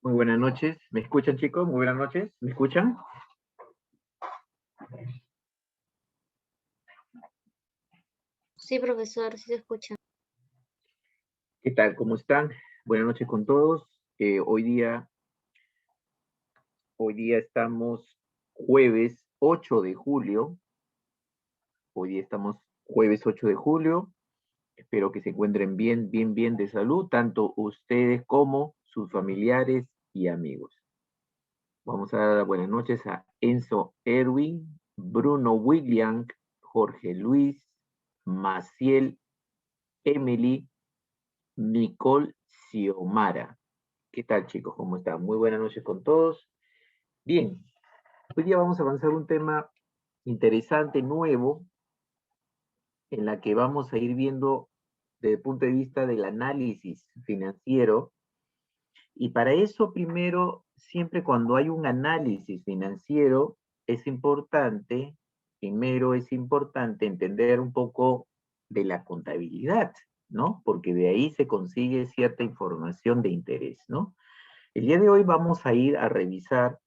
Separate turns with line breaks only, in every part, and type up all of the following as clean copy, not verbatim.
Muy buenas noches. ¿Me escuchan, chicos? Muy buenas noches. ¿Me escuchan?
Sí, profesor, sí se escucha.
¿Qué tal? ¿Cómo están? Buenas noches con todos. Hoy día estamos jueves 8 de julio. Hoy día estamos jueves 8 de julio. Espero que se encuentren bien, bien, bien de salud, tanto ustedes como sus familiares y amigos. Vamos a dar las buenas noches a Enzo Erwin, Bruno William, Jorge Luis, Maciel, Emily, Nicole Xiomara. ¿Qué tal, chicos? ¿Cómo están? Muy buenas noches con todos. Bien, hoy día vamos a avanzar un tema interesante, nuevo, en la que vamos a ir viendo desde el punto de vista del análisis financiero. Y para eso, primero, siempre cuando hay un análisis financiero, es importante, primero es importante entender un poco de la contabilidad, ¿no? Porque de ahí se consigue cierta información de interés, ¿no? El día de hoy vamos a ir a revisar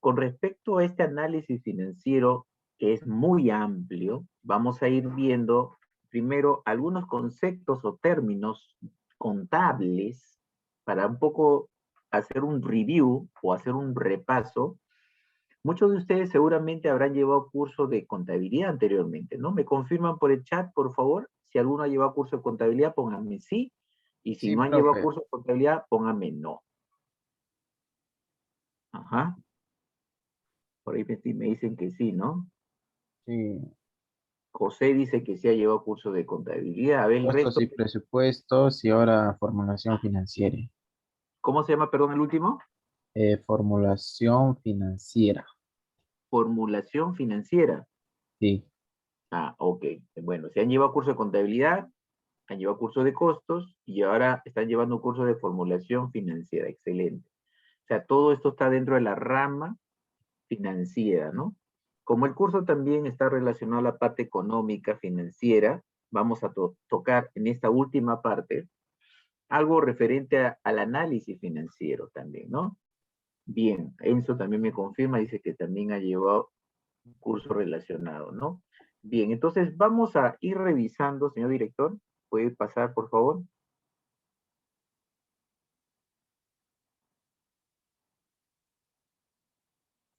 con respecto a este análisis financiero que es muy amplio, vamos a ir viendo primero algunos conceptos o términos contables para un poco hacer un review o hacer un repaso. Muchos de ustedes seguramente habrán llevado curso de contabilidad anteriormente, ¿no? ¿Me confirman por el chat, por favor? Si alguno ha llevado curso de contabilidad, pónganme sí. Y si
Sí,
no han llevado
profe.
curso de contabilidad, pónganme no. Ajá. Por ahí me dicen que sí, ¿no?
Sí.
José dice que sí ha llevado curso de contabilidad. A ver, el
Costos
resto,
y presupuestos y ahora formulación financiera.
¿cómo se llama, perdón, el último?
Formulación financiera.
Formulación financiera.
Sí.
Ah, ok. Bueno, si han llevado curso de contabilidad, han llevado curso de costos y ahora están llevando un curso de formulación financiera. Excelente. O sea, todo esto está dentro de la rama financiera, ¿no? Como el curso también está relacionado a la parte económica, financiera, vamos a tocar en esta última parte algo referente al análisis financiero también, ¿no? Bien, Enzo también me confirma, dice que también ha llevado un curso relacionado, ¿no? Bien, entonces vamos a ir revisando, señor director. ¿Puede pasar, por favor?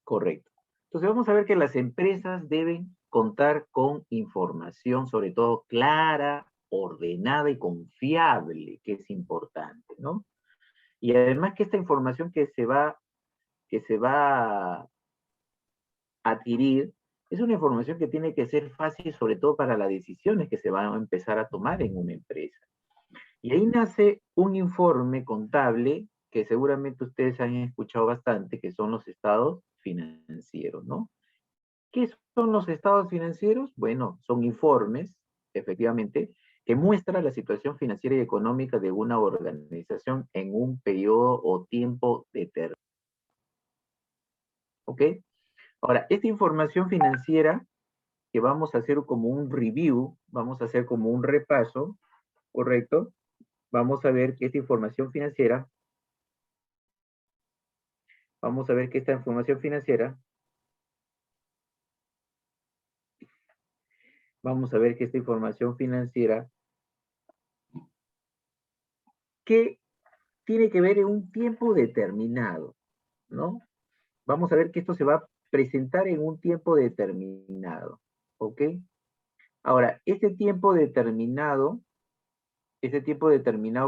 Correcto. Entonces vamos a ver que las empresas deben contar con información, sobre todo clara, ordenada y confiable, que es importante, ¿no? Y además que esta información que se va a adquirir es una información que tiene que ser fácil, sobre todo para las decisiones que se van a empezar a tomar en una empresa. Y ahí nace un informe contable que seguramente ustedes han escuchado bastante, que son los estados financieros, ¿no? ¿Qué son los estados financieros? Bueno, son informes, efectivamente, que muestran la situación financiera y económica de una organización en un periodo o tiempo determinado. ¿Ok? Ahora, esta información financiera que vamos a hacer como un review, vamos a hacer como un repaso, ¿correcto? Vamos a ver que esta información financiera, vamos a ver que esta información financiera, vamos a ver que esta información financiera, que tiene que ver en un tiempo determinado, ¿no? Vamos a ver que esto se va a presentar en un tiempo determinado, ¿ok? Ahora, este tiempo determinado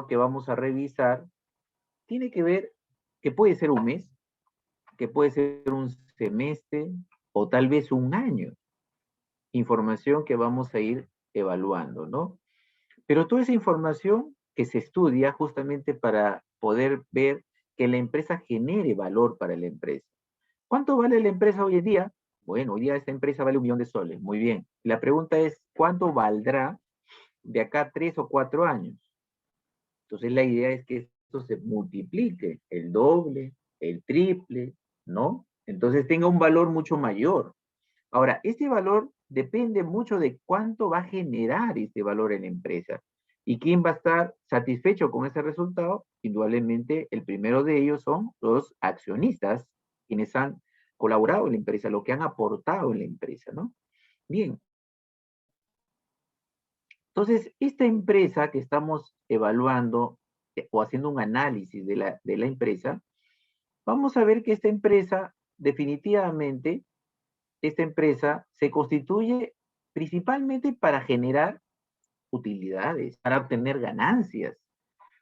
que vamos a revisar, tiene que ver que puede ser un mes, que puede ser un semestre o tal vez un año. Información que vamos a ir evaluando, ¿no? Pero toda esa información que se estudia justamente para poder ver que la empresa genere valor para la empresa. ¿Cuánto vale la empresa hoy en día? Bueno, hoy día esta empresa vale 1 millón de soles. Muy bien. La pregunta es, ¿cuánto valdrá de acá a 3 o 4 años? Entonces la idea es que esto se multiplique, el doble, el triple, ¿no? Entonces tenga un valor mucho mayor. Ahora, este valor depende mucho de cuánto va a generar este valor en la empresa. ¿Y quién va a estar satisfecho con ese resultado? Indudablemente, el primero de ellos son los accionistas, quienes han colaborado en la empresa, lo que han aportado en la empresa, ¿no? Bien. Entonces, esta empresa que estamos evaluando o haciendo un análisis de la empresa, vamos a ver que esta empresa, definitivamente, esta empresa se constituye principalmente para generar utilidades, para obtener ganancias.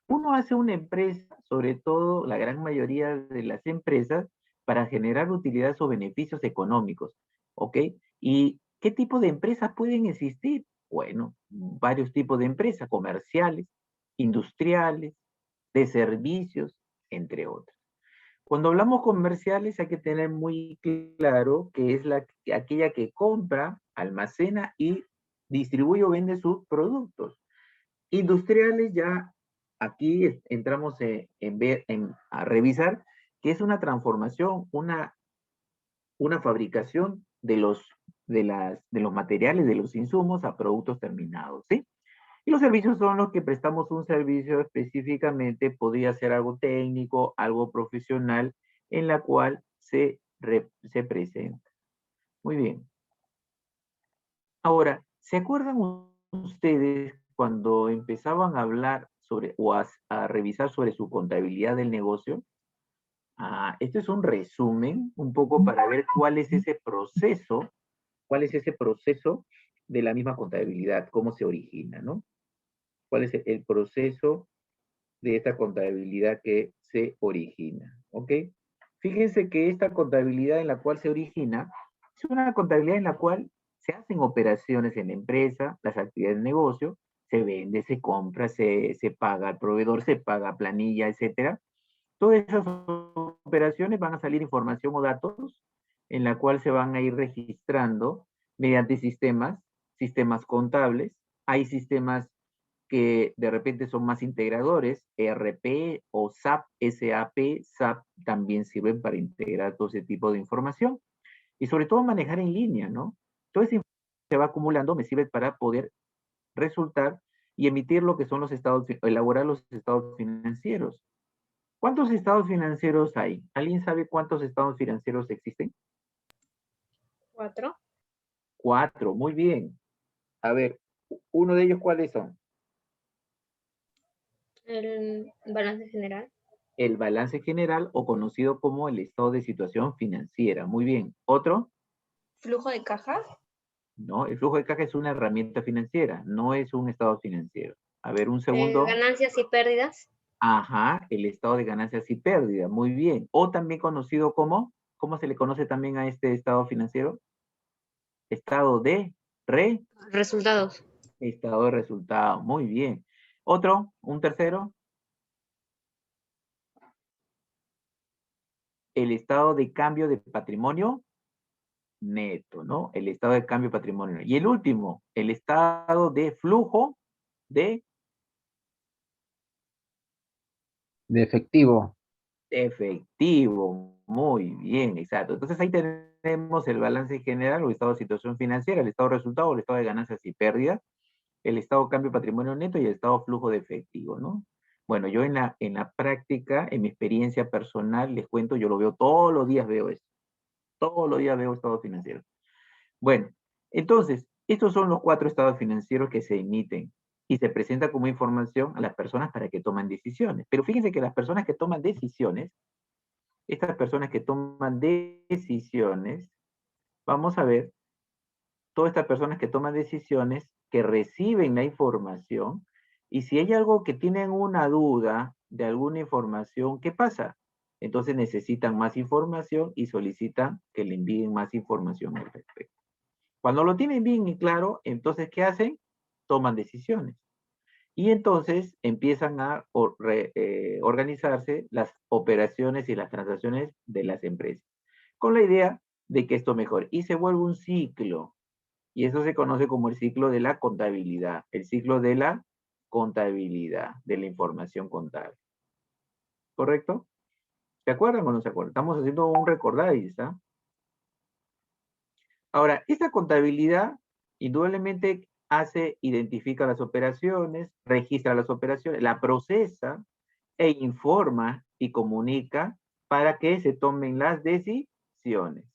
Uno hace una empresa, sobre todo la gran mayoría de las empresas, para generar utilidades o beneficios económicos, ¿ok? ¿Y qué tipo de empresas pueden existir? Bueno, varios tipos de empresas, comerciales, industriales, de servicios, entre otros. Cuando hablamos comerciales hay que tener muy claro que es aquella que compra, almacena y distribuye o vende sus productos. Industriales ya aquí entramos a revisar que es una transformación, una fabricación de los materiales, de los insumos a productos terminados, ¿sí? Y los servicios son los que prestamos un servicio específicamente, podría ser algo técnico, algo profesional, en la cual se presenta. Muy bien. Ahora, ¿se acuerdan ustedes cuando empezaban a hablar sobre o a revisar sobre su contabilidad del negocio? Esto es un resumen, un poco para ver cuál es ese proceso de la misma contabilidad, cómo se origina, ¿no? ¿Cuál es el proceso de esta contabilidad que se origina? ¿Ok? Fíjense que esta contabilidad en la cual se origina es una contabilidad en la cual se hacen operaciones en la empresa, las actividades de negocio, se vende, se compra, se paga al proveedor, se paga planilla, etcétera. Todas esas operaciones van a salir información o datos en la cual se van a ir registrando mediante sistemas contables. Hay sistemas que de repente son más integradores, ERP o SAP, SAP también sirven para integrar todo ese tipo de información y sobre todo manejar en línea, ¿no? Toda esa información se va acumulando, me sirve para poder resultar y emitir lo que son los estados, elaborar los estados financieros. ¿Cuántos estados financieros hay? ¿Alguien sabe cuántos estados financieros existen?
4.
4, muy bien. A ver, uno de ellos, ¿cuáles son?
El balance general.
El balance general o conocido como el estado de situación financiera. Muy bien. ¿Otro?
Flujo de caja.
No, el flujo de caja es una herramienta financiera, no es un estado financiero. A ver, un segundo.
Ganancias y pérdidas.
Ajá, el estado de ganancias y pérdidas. Muy bien. O también conocido como, ¿cómo se le conoce también a este estado financiero? Estado de
Resultados.
estado de resultado. Muy bien. Otro, un tercero, el estado de cambio de patrimonio neto, ¿no? El estado de cambio de patrimonio. Y el último, el estado de flujo de
De efectivo.
efectivo. Muy bien, exacto. Entonces ahí tenemos el balance general o el estado de situación financiera, el estado de resultado, el estado de ganancias y pérdidas, el estado de cambio de patrimonio neto y el estado de flujo de efectivo, ¿no? Bueno, yo en la práctica, en mi experiencia personal, les cuento, yo lo veo todos los días, veo esto. Todos los días veo estados financieros. Bueno, entonces, estos son los 4 estados financieros que se emiten y se presenta como información a las personas para que tomen decisiones. Pero fíjense que las personas que toman decisiones, estas personas que toman decisiones, vamos a ver, todas estas personas que toman decisiones, que reciben la información, y si hay algo que tienen una duda de alguna información, ¿qué pasa? Entonces necesitan más información y solicitan que le envíen más información al respecto. Cuando lo tienen bien y claro, entonces, ¿qué hacen? Toman decisiones. Y entonces empiezan a organizarse las operaciones y las transacciones de las empresas, con la idea de que esto mejore. Y se vuelve un ciclo. Y eso se conoce como el ciclo de la contabilidad, el ciclo de la contabilidad, de la información contable. ¿Correcto? ¿Se acuerdan o no se acuerdan? Estamos haciendo un recordáis, ¿ah? Ahora, esta contabilidad, indudablemente, identifica las operaciones, registra las operaciones, la procesa e informa y comunica para que se tomen las decisiones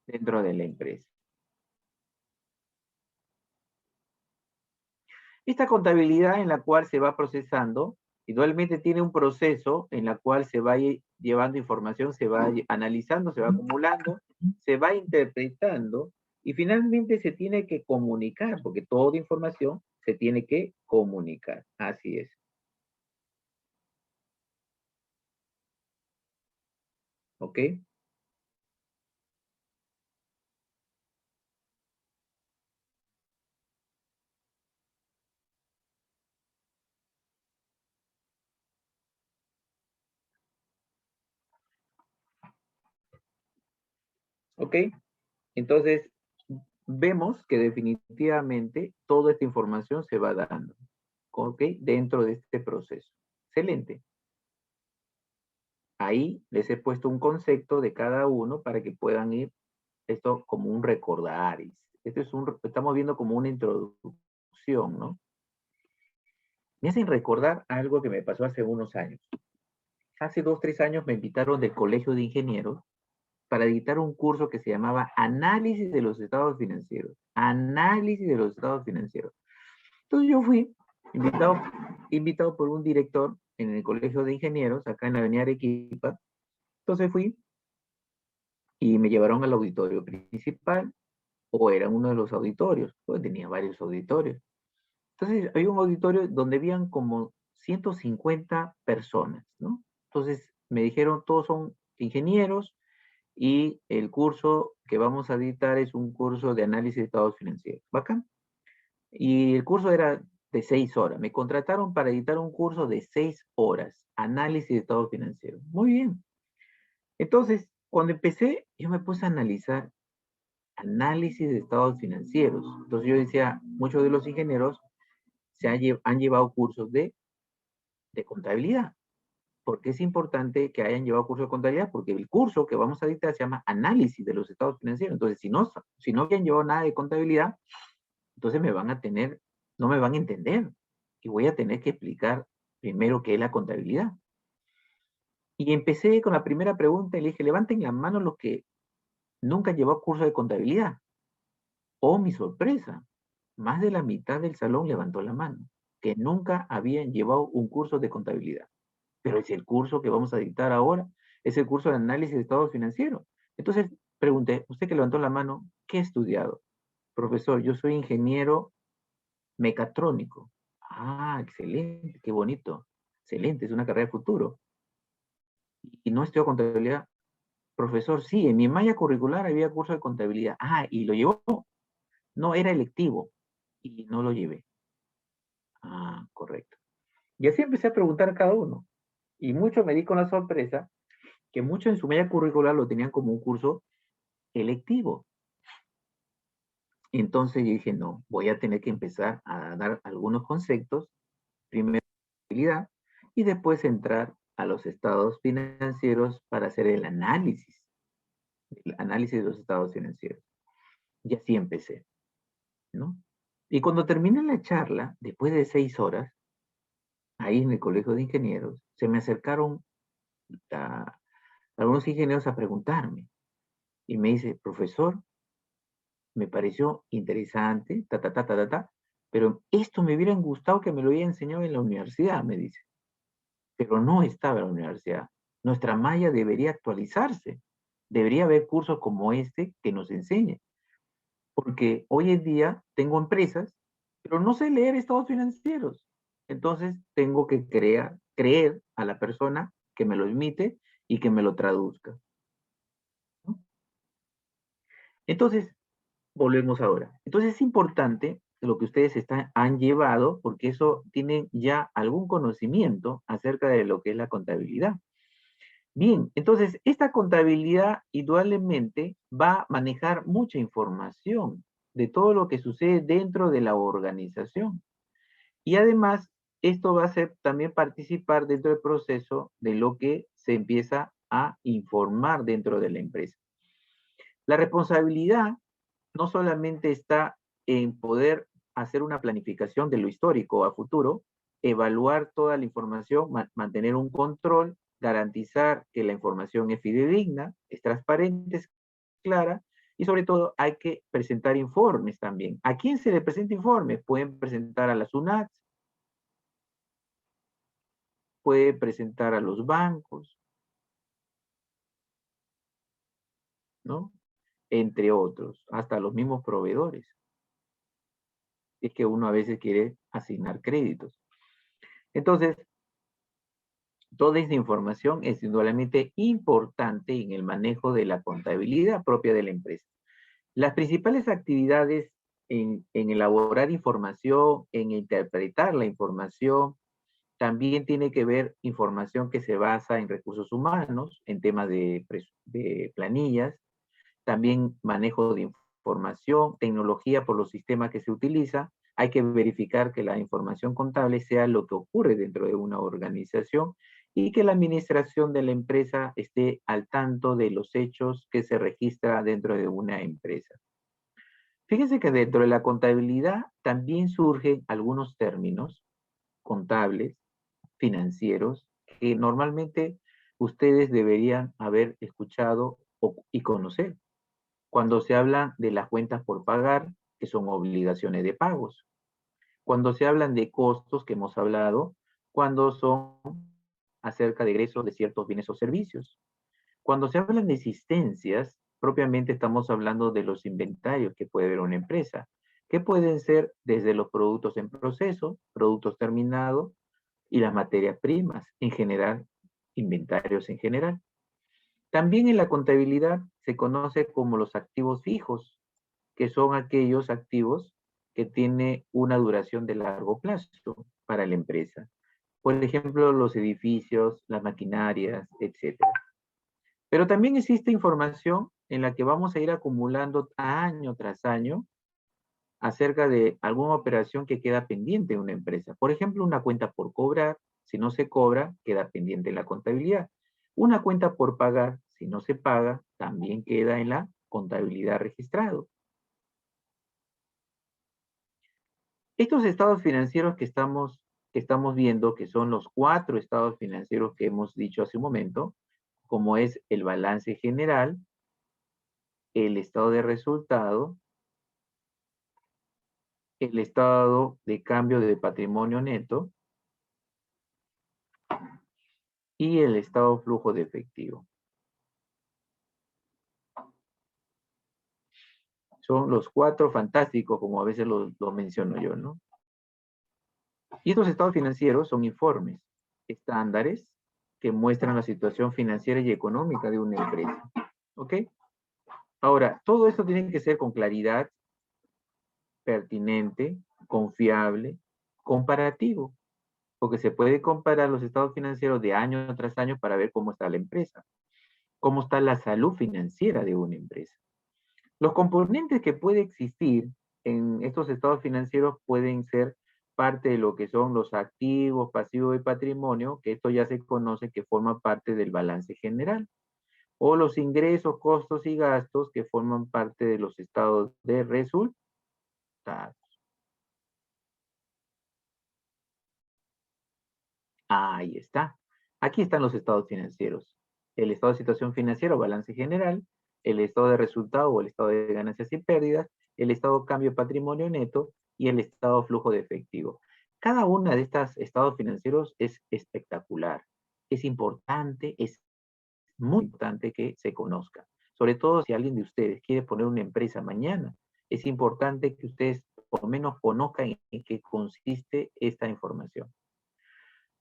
dentro de la empresa. Esta contabilidad en la cual se va procesando, igualmente tiene un proceso en la cual se va llevando información, se va analizando, se va acumulando, se va interpretando y finalmente se tiene que comunicar, porque toda información se tiene que comunicar. Así es. ¿Ok? ¿Ok? Entonces, vemos que definitivamente toda esta información se va dando, ¿ok? Dentro de este proceso. Excelente. Ahí les he puesto un concepto de cada uno para que puedan ir esto como un recordaris. Estamos viendo como una introducción, ¿no? Me hacen recordar algo que me pasó hace unos años. Hace 2, 3 años me invitaron del Colegio de Ingenieros para editar un curso que se llamaba Análisis de los Estados Financieros. Análisis de los Estados Financieros. Entonces yo fui invitado por un director en el Colegio de Ingenieros, acá en la Avenida Arequipa. Entonces fui y me llevaron al auditorio principal, o era uno de los auditorios, pues tenía varios auditorios. Entonces había un auditorio donde habían como 150 personas, ¿no? Entonces me dijeron, todos son ingenieros y el curso que vamos a dictar es un curso de análisis de estados financieros. Bacán. Y el curso era de 6 horas. Me contrataron para editar un curso de 6 horas, análisis de estados financieros. Muy bien. Entonces, cuando empecé, yo me puse a analizar análisis de estados financieros. Entonces yo decía, muchos de los ingenieros han llevado cursos de contabilidad. ¿Por qué es importante que hayan llevado curso de contabilidad? Porque el curso que vamos a dictar se llama análisis de los estados financieros. Entonces, si no habían llevado nada de contabilidad, entonces no me van a entender. Y voy a tener que explicar primero qué es la contabilidad. Y empecé con la primera pregunta y le dije, levanten la mano los que nunca han llevado curso de contabilidad. Oh, mi sorpresa, más de la mitad del salón levantó la mano, que nunca habían llevado un curso de contabilidad. Pero es el curso que vamos a dictar ahora, es el curso de análisis de estados financieros. Entonces pregunté, usted que levantó la mano, ¿qué ha estudiado? Profesor, yo soy ingeniero mecatrónico. Ah, excelente, qué bonito. Excelente, es una carrera de futuro. Y no estudio contabilidad. Profesor, sí, en mi malla curricular había curso de contabilidad. Ah, ¿y lo llevó? No, era electivo. Y no lo llevé. Ah, correcto. Y así empecé a preguntar a cada uno. Y mucho me di con la sorpresa que muchos en su malla curricular lo tenían como un curso electivo. Entonces yo dije, no, voy a tener que empezar a dar algunos conceptos, primero contabilidad, y después entrar a los estados financieros para hacer el análisis de los estados financieros. Y así empecé, ¿no? Y cuando terminé la charla, después de 6 horas, ahí en el Colegio de Ingenieros, se me acercaron a algunos ingenieros a preguntarme. Y me dice, profesor, me pareció interesante, pero esto me hubiera gustado que me lo hubiera enseñado en la universidad, me dice. Pero no estaba en la universidad. Nuestra malla debería actualizarse. Debería haber cursos como este que nos enseñen. Porque hoy en día tengo empresas, pero no sé leer estados financieros. Entonces tengo que creer a la persona que me lo emite y que me lo traduzca, ¿no? Entonces, volvemos ahora. Entonces es importante lo que ustedes han llevado, porque eso tienen ya algún conocimiento acerca de lo que es la contabilidad. Bien, entonces esta contabilidad indudablemente va a manejar mucha información de todo lo que sucede dentro de la organización. Y además, esto va a hacer también participar dentro del proceso de lo que se empieza a informar dentro de la empresa. La responsabilidad no solamente está en poder hacer una planificación de lo histórico a futuro, evaluar toda la información, mantener un control, garantizar que la información es fidedigna, es transparente, es clara, y sobre todo hay que presentar informes también. ¿A quién se le presenta informes? Pueden presentar a la SUNAT, puede presentar a los bancos, ¿no? Entre otros, hasta los mismos proveedores. Es que uno a veces quiere asignar créditos. Entonces, toda esta información es indudablemente importante en el manejo de la contabilidad propia de la empresa. Las principales actividades en elaborar información, en interpretar la información, también tiene que ver información que se basa en recursos humanos, en temas de planillas, también manejo de información, tecnología por los sistemas que se utiliza. Hay que verificar que la información contable sea lo que ocurre dentro de una organización y que la administración de la empresa esté al tanto de los hechos que se registra dentro de una empresa. Fíjense que dentro de la contabilidad también surgen algunos términos contables, financieros, que normalmente ustedes deberían haber escuchado y conocer. Cuando se habla de las cuentas por pagar, que son obligaciones de pagos. Cuando se hablan de costos, que hemos hablado, cuando son acerca de egresos de ciertos bienes o servicios. Cuando se hablan de existencias, propiamente estamos hablando de los inventarios que puede haber una empresa, que pueden ser desde los productos en proceso, productos terminados y las materias primas, en general, inventarios en general. También en la contabilidad se conoce como los activos fijos, que son aquellos activos que tienen una duración de largo plazo para la empresa. Por ejemplo, los edificios, las maquinarias, etc. Pero también existe información en la que vamos a ir acumulando año tras año acerca de alguna operación que queda pendiente en una empresa. Por ejemplo, una cuenta por cobrar, si no se cobra, queda pendiente en la contabilidad. Una cuenta por pagar, si no se paga, también queda en la contabilidad registrado. Estos estados financieros que estamos viendo, que son los 4 estados financieros que hemos dicho hace un momento, como es el balance general, el estado de resultado, el estado de cambio de patrimonio neto y el estado flujo de efectivo. Son los 4 fantásticos, como a veces lo menciono yo, ¿no? Y estos estados financieros son informes estándares que muestran la situación financiera y económica de una empresa. ¿Ok? Ahora, todo esto tiene que ser con claridad, pertinente, confiable, comparativo, porque se puede comparar los estados financieros de año tras año para ver cómo está la empresa, cómo está la salud financiera de una empresa. Los componentes que puede existir en estos estados financieros pueden ser parte de lo que son los activos, pasivos y patrimonio, que esto ya se conoce que forma parte del balance general, o los ingresos, costos y gastos que forman parte de los estados de resultados. Ahí está. Aquí están los estados financieros. El estado de situación financiera o balance general, el estado de resultado o el estado de ganancias y pérdidas, el estado de cambio de patrimonio neto y el estado de flujo de efectivo. Cada una de estos estados financieros es espectacular. Es importante, es muy importante que se conozca. Sobre todo si alguien de ustedes quiere poner una empresa mañana, es importante que ustedes por lo menos conozcan en qué consiste esta información.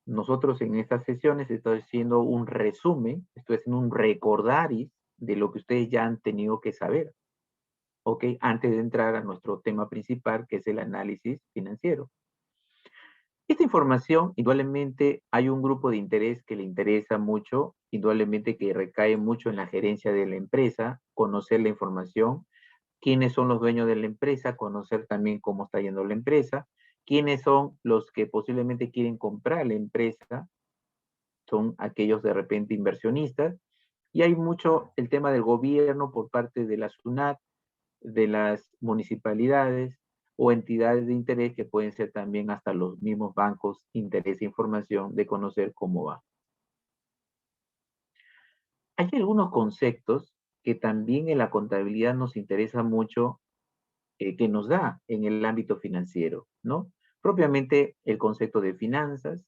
Nosotros en estas sesiones estoy haciendo un resumen, estoy haciendo un recordaris de lo que ustedes ya han tenido que saber, ¿ok? Antes de entrar a nuestro tema principal, que es el análisis financiero. Esta información, indudablemente, hay un grupo de interés que le interesa mucho, indudablemente que recae mucho en la gerencia de la empresa, conocer la información, quiénes son los dueños de la empresa, conocer también cómo está yendo la empresa, quiénes son los que posiblemente quieren comprar la empresa, son aquellos de repente inversionistas, y hay mucho el tema del gobierno por parte de la SUNAT, de las municipalidades o entidades de interés que pueden ser también hasta los mismos bancos, interés e información de conocer cómo va. Hay algunos conceptos que también en la contabilidad nos interesa mucho, que nos da en el ámbito financiero, ¿no? Propiamente el concepto de finanzas,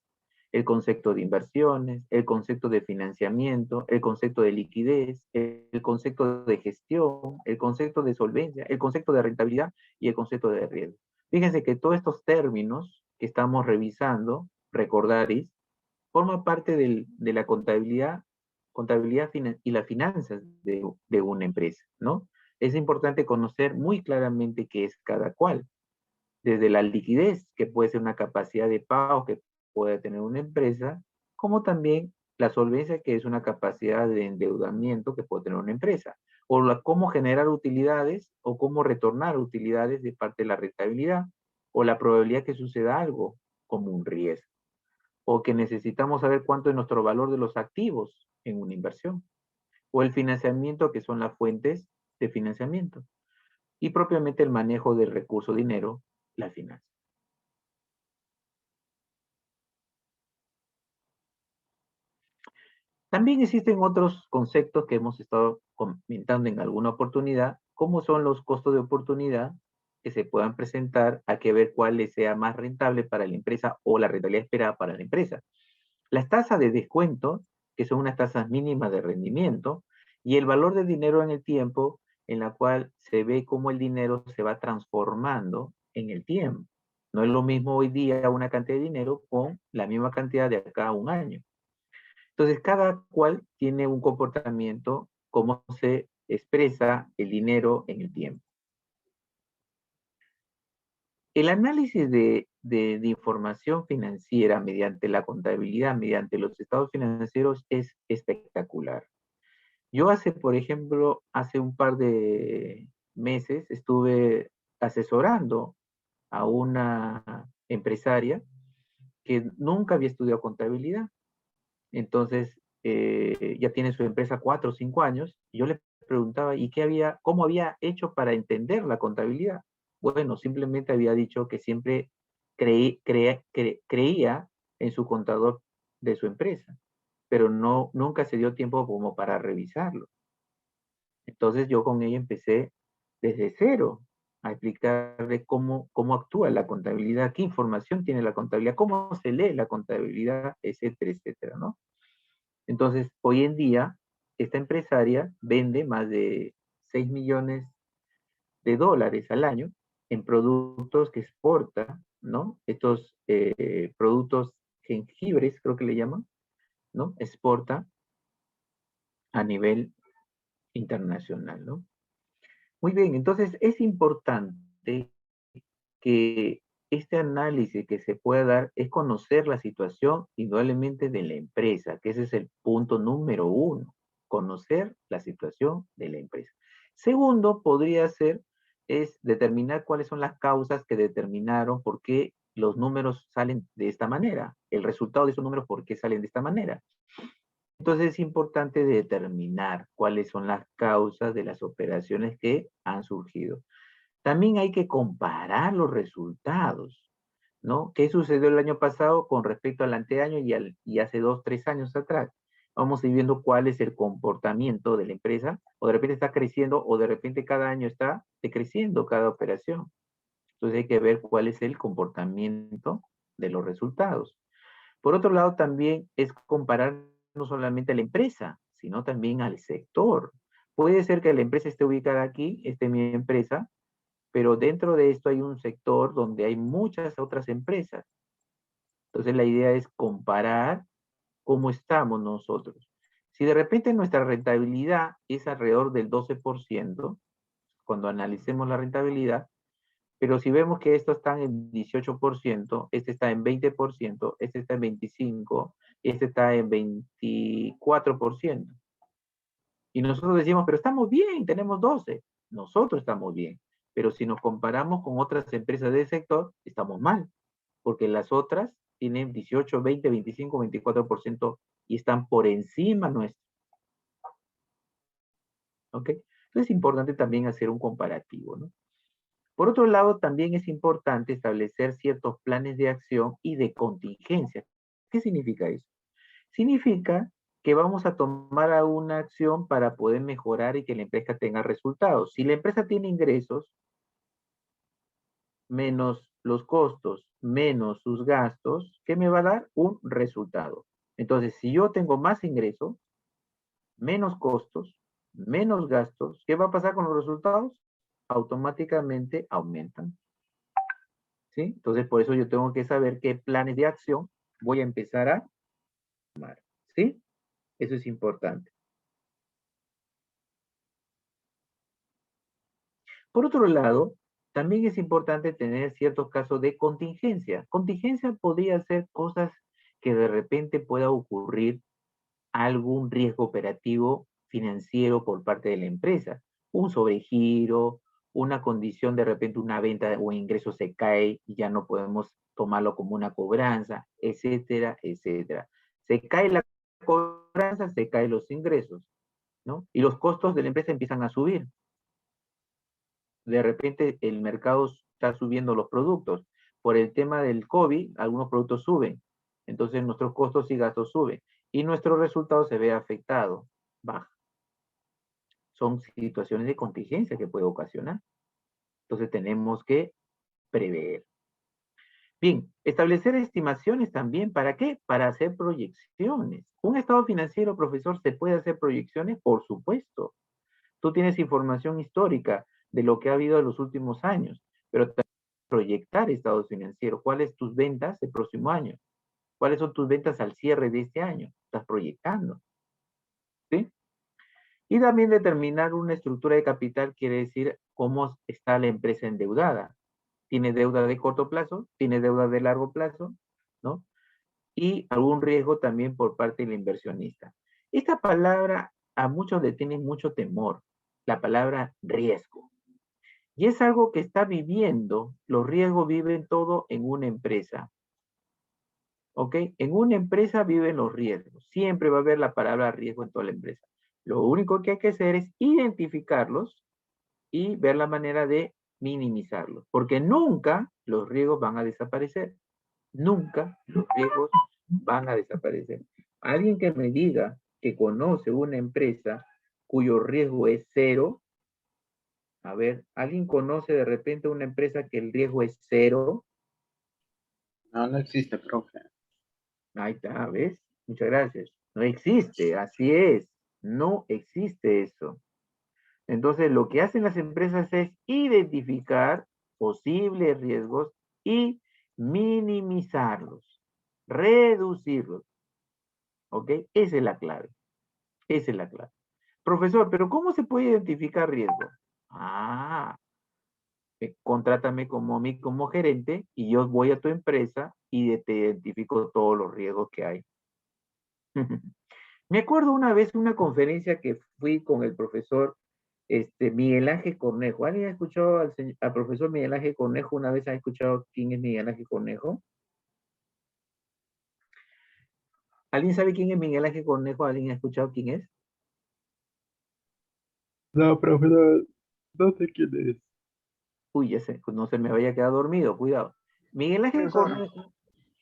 el concepto de inversiones, el concepto de financiamiento, el concepto de liquidez, el concepto de gestión, el concepto de solvencia, el concepto de rentabilidad y el concepto de riesgo. Fíjense que todos estos términos que estamos revisando, recordaréis, forman parte de la contabilidad y las finanzas de una empresa, ¿no? Es importante conocer muy claramente qué es cada cual, desde la liquidez, que puede ser una capacidad de pago que puede tener una empresa, como también la solvencia, que es una capacidad de endeudamiento que puede tener una empresa, o cómo generar utilidades o cómo retornar utilidades de parte de la rentabilidad, o la probabilidad que suceda algo como un riesgo, o que necesitamos saber cuánto es nuestro valor de los activos en una inversión, o el financiamiento, que son las fuentes de financiamiento, y propiamente el manejo del recurso dinero, la finanza. También existen otros conceptos que hemos estado comentando en alguna oportunidad, como son los costos de oportunidad que se puedan presentar. Hay que ver cuál les sea más rentable para la empresa o la rentabilidad esperada para la empresa. Las tasas de descuento, que son unas tasas mínimas de rendimiento, y el valor del dinero en el tiempo, en la cual se ve cómo el dinero se va transformando en el tiempo. No es lo mismo hoy día una cantidad de dinero con la misma cantidad de acá a un año. Entonces, cada cual tiene un comportamiento, cómo se expresa el dinero en el tiempo. El análisis de información financiera mediante la contabilidad, mediante los estados financieros, es espectacular. Yo por ejemplo, hace un par de meses estuve asesorando a una empresaria que nunca había estudiado contabilidad. Entonces, ya tiene su empresa 4 o 5 años, y yo le preguntaba, ¿y cómo había hecho para entender la contabilidad? Bueno, simplemente había dicho que siempre creía en su contador de su empresa, pero nunca se dio tiempo como para revisarlo. Entonces yo con ella empecé desde cero a explicarle cómo actúa la contabilidad, qué información tiene la contabilidad, cómo se lee la contabilidad, etcétera, etcétera, ¿no? Entonces, hoy en día, esta empresaria vende más de 6 millones de dólares al año en productos que exporta, ¿no? Estos productos jengibres, creo que le llaman, ¿no? Exporta a nivel internacional, ¿no? Muy bien, entonces es importante que este análisis que se pueda dar es conocer la situación indudablemente de la empresa, que ese es el punto número uno, conocer la situación de la empresa. Segundo, podría ser, es determinar cuáles son las causas que determinaron por qué los números salen de esta manera, el resultado de esos números, por qué salen de esta manera. Entonces es importante determinar cuáles son las causas de las operaciones que han surgido. También hay que comparar los resultados, ¿no? ¿Qué sucedió el año pasado con respecto al anteaño y hace 2, 3 años atrás? Vamos a ir viendo cuál es el comportamiento de la empresa, o de repente está creciendo, o de repente cada año está decreciendo cada operación. Entonces hay que ver cuál es el comportamiento de los resultados. Por otro lado, también es comparar no solamente a la empresa, sino también al sector. Puede ser que la empresa esté ubicada aquí, esté mi empresa, pero dentro de esto hay un sector donde hay muchas otras empresas. Entonces la idea es comparar cómo estamos nosotros. Si de repente nuestra rentabilidad es alrededor del 12%, cuando analicemos la rentabilidad, pero si vemos que estos están en 18%, este está en 20%, este está en 25%, este está en 24%. Y nosotros decimos, pero estamos bien, tenemos 12. Nosotros estamos bien. Pero si nos comparamos con otras empresas del sector, estamos mal, porque las otras tienen 18, 20, 25, 24% y están por encima nuestro. ¿Ok? Entonces es importante también hacer un comparativo, ¿no? Por otro lado, también es importante establecer ciertos planes de acción y de contingencia. ¿Qué significa eso? Significa que vamos a tomar una acción para poder mejorar y que la empresa tenga resultados. Si la empresa tiene ingresos, menos los costos, menos sus gastos, ¿qué me va a dar? Un resultado. Entonces, si yo tengo más ingresos, menos costos, menos gastos, ¿qué va a pasar con los resultados? Automáticamente aumentan. ¿Sí? Entonces, por eso yo tengo que saber qué planes de acción voy a empezar a tomar. ¿Sí? Eso es importante. Por otro lado, también es importante tener ciertos casos de contingencia. Contingencia podría ser cosas que de repente pueda ocurrir algún riesgo operativo financiero por parte de la empresa. Un sobregiro, una condición de repente una venta o ingreso se cae y ya no podemos tomarlo como una cobranza, etcétera, etcétera. Se cae la cobranza, se caen los ingresos, ¿no? Y los costos de la empresa empiezan a subir. De repente el mercado está subiendo los productos. Por el tema del COVID, algunos productos suben. Entonces nuestros costos y gastos suben. Y nuestro resultado se ve afectado, baja. Son situaciones de contingencia que puede ocasionar. Entonces tenemos que prever. Bien, establecer estimaciones también. ¿Para qué? Para hacer proyecciones. Un estado financiero, profesor, ¿se puede hacer proyecciones? Por supuesto. Tú tienes información histórica de lo que ha habido en los últimos años, pero también proyectar estados financieros. ¿Cuáles tus ventas el próximo año? ¿Cuáles son tus ventas al cierre de este año? Estás proyectando. ¿Sí? Y también determinar una estructura de capital quiere decir cómo está la empresa endeudada. ¿Tiene deuda de corto plazo? ¿Tiene deuda de largo plazo? ¿No? Y algún riesgo también por parte del inversionista. Esta palabra a muchos le tiene mucho temor, la palabra riesgo. Y es algo que está viviendo, los riesgos viven todo en una empresa. ¿Ok? En una empresa viven los riesgos. Siempre va a haber la palabra riesgo en toda la empresa. Lo único que hay que hacer es identificarlos y ver la manera de minimizarlos. Porque nunca los riesgos van a desaparecer. Nunca los riesgos van a desaparecer. Alguien que me diga que conoce una empresa cuyo riesgo es cero, a ver, ¿alguien conoce de repente una empresa que el riesgo es cero?
No, no existe, profe.
Ahí está, ¿ves? Muchas gracias. No existe, así es. No existe eso. Entonces, lo que hacen las empresas es identificar posibles riesgos y minimizarlos, reducirlos. ¿Ok? Esa es la clave. Esa es la clave. Profesor, pero ¿cómo se puede identificar riesgo? Ah, contrátame como a mí como gerente y yo voy a tu empresa y te identifico todos los riesgos que hay. Me acuerdo una vez una conferencia que fui con el profesor Miguel Ángel Cornejo. ¿Alguien ha escuchado al profesor Miguel Ángel Cornejo? ¿Una vez ha escuchado quién es Miguel Ángel Cornejo? ¿Alguien sabe quién es Miguel Ángel Cornejo? ¿Alguien ha escuchado quién es?
No, profe, no, no sé quién es.
Uy, ya sé, no se me vaya a quedar dormido, cuidado. Miguel Ángel
Profesor.
Cornejo,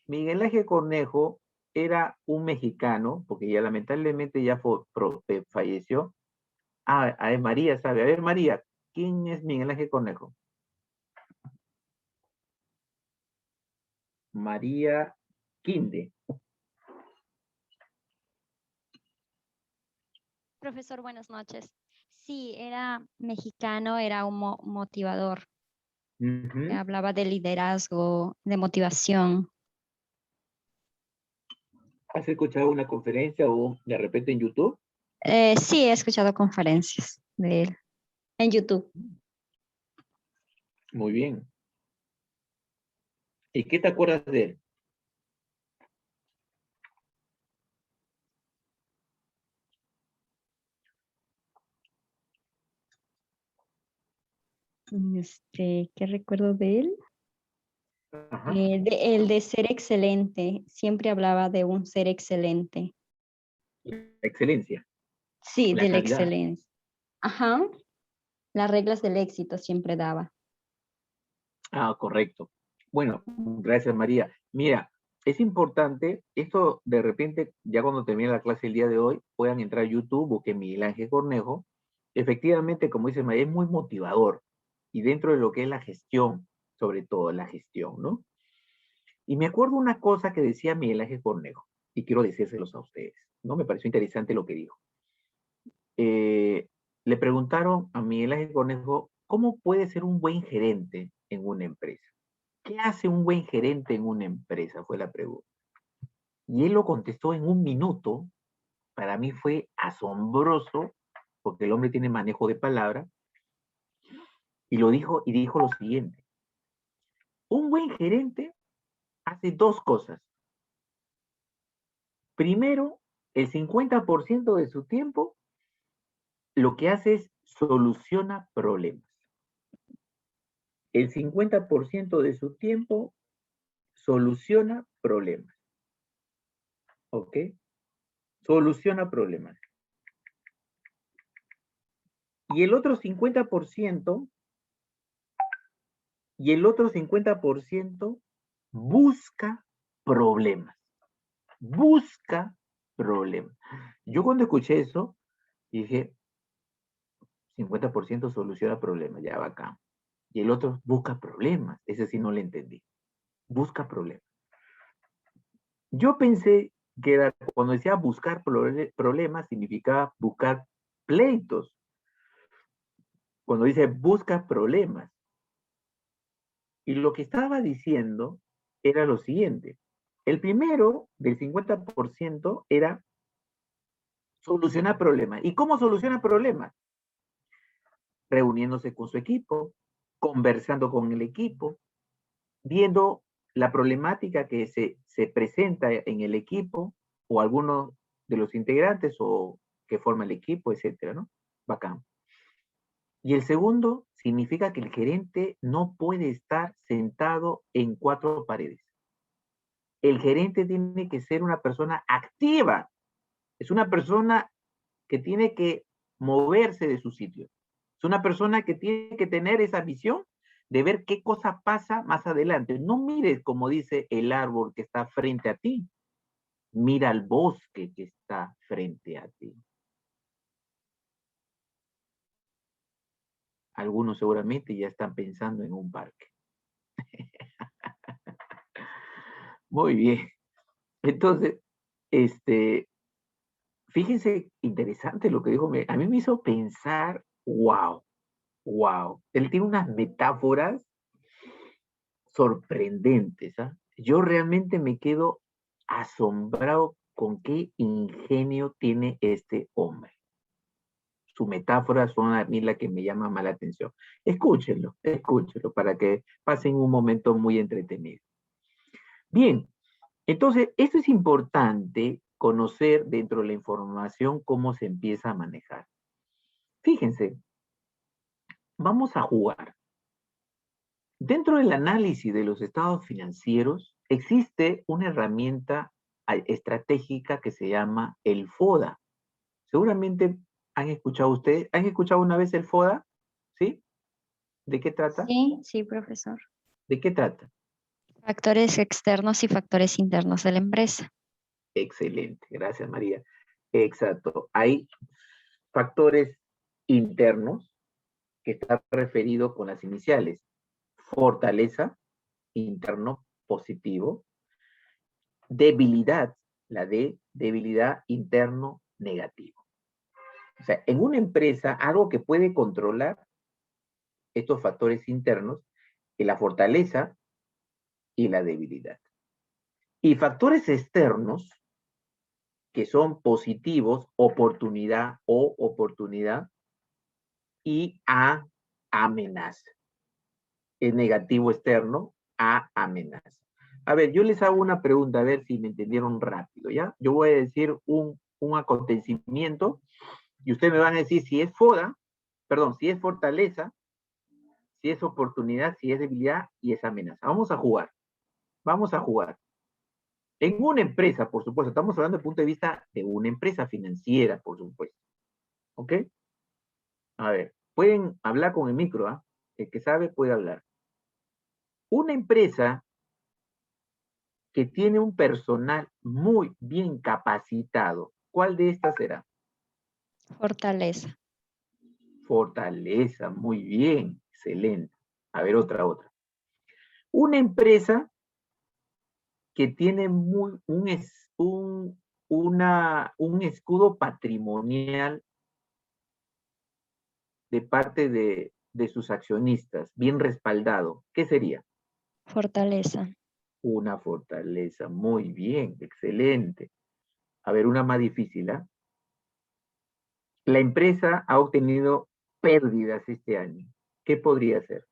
Miguel Ángel Cornejo era un mexicano, porque ya lamentablemente ya falleció. Ah, a ver, María sabe. A ver, María, ¿quién es Miguel Ángel Cornejo? María Quinde.
Profesor, buenas noches. Sí, era mexicano, era un motivador, que
Ujú.
hablaba de liderazgo, de motivación.
¿Has escuchado una conferencia o de repente en YouTube?
Sí, he escuchado conferencias de él en YouTube.
Muy bien. ¿Y qué te acuerdas de él?
¿Qué recuerdo de él?
Ajá.
El de ser excelente, siempre hablaba de un ser excelente.
Excelencia,
Sí,
la
de la
calidad.
excelencia. Ajá, las reglas del éxito siempre daba.
Ah, correcto. Bueno, gracias María. Mira, es importante, esto de repente, ya cuando termine la clase el día de hoy, puedan entrar a YouTube, busquen Miguel Ángel Cornejo. Efectivamente, como dice María, es muy motivador. Y dentro de lo que es la gestión, sobre todo la gestión, ¿no? Y me acuerdo una cosa que decía Miguel Ángel Cornejo, y quiero decírselos a ustedes, ¿no? Me pareció interesante lo que dijo. Eh, Le preguntaron a Miguel Ángel Cornejo, ¿cómo puede ser un buen gerente en una empresa? ¿Qué hace un buen gerente en una empresa? Fue la pregunta. Y él lo contestó en un minuto. Para mí fue asombroso, porque el hombre tiene manejo de palabra, y lo dijo, y dijo lo siguiente. Un buen gerente hace dos cosas. Primero, el 50% de su tiempo lo que hace es soluciona problemas. El 50% de su tiempo soluciona problemas. ¿Ok? Soluciona problemas. Y el otro 50%, busca problemas. Busca problemas. Yo cuando escuché eso, dije, 50% soluciona problemas, ya va acá. Y el otro busca problemas. Ese sí no le entendí. Busca problemas. Yo pensé que era, cuando decía buscar problemas, significaba buscar pleitos. Cuando dice busca problemas. Y lo que estaba diciendo era lo siguiente. El primero, del 50%, era solucionar problemas. ¿Y cómo soluciona problemas? Reuniéndose con su equipo, conversando con el equipo, viendo la problemática que se presenta en el equipo o algunos de los integrantes o que forma el equipo, etcétera, ¿no? Bacán. Y el segundo significa que el gerente no puede estar sentado en cuatro paredes. El gerente tiene que ser una persona activa, es una persona que tiene que moverse de su sitio. Es una persona que tiene que tener esa visión de ver qué cosa pasa más adelante. No mires, como dice, el árbol que está frente a ti. Mira el bosque que está frente a ti. Algunos seguramente ya están pensando en un parque. Muy bien. Entonces, este, fíjense, interesante lo que dijo. A mí me hizo pensar, wow, wow. Él tiene unas metáforas sorprendentes. ¿Ah? Yo realmente me quedo asombrado con qué ingenio tiene este hombre. Sus metáforas son a mí la que me llama más la atención. Escúchenlo, escúchenlo para que pasen un momento muy entretenido. Bien, entonces esto es importante conocer dentro de la información cómo se empieza a manejar. Fíjense, vamos a jugar. Dentro del análisis de los estados financieros existe una herramienta estratégica que se llama el FODA. Seguramente ¿han escuchado una vez el FODA? ¿Sí? ¿De qué trata?
Sí, sí, profesor.
¿De qué trata?
Factores externos y factores internos de la empresa.
Excelente, gracias María. Exacto. Hay factores internos que están referidos con las iniciales. Fortaleza, interno, positivo. Debilidad, la D, debilidad interno, negativo. O sea, en una empresa, algo que puede controlar estos factores internos es la fortaleza y la debilidad. Y factores externos, que son positivos, oportunidad o oportunidad, y A, amenaza. Es negativo externo, A, amenaza. A ver, yo les hago una pregunta, a ver si me entendieron rápido, ¿ya? Yo voy a decir un acontecimiento y ustedes me van a decir si es FODA, perdón, si es fortaleza, si es oportunidad, si es debilidad y es amenaza. Vamos a jugar. Vamos a jugar. En una empresa, por supuesto, estamos hablando desde el punto de vista de una empresa financiera, por supuesto. ¿Ok? A ver, pueden hablar con el micro, ¿ah? El que sabe puede hablar. Una empresa que tiene un personal muy bien capacitado, ¿cuál de estas será?
Fortaleza.
Fortaleza, muy bien, excelente. A ver, otra. Una empresa que tiene un escudo patrimonial de parte de sus accionistas, bien respaldado, ¿qué sería?
Fortaleza.
Una fortaleza, muy bien, excelente. A ver, una más difícil, ¿ah? La empresa ha obtenido pérdidas este año. ¿Qué podría ser?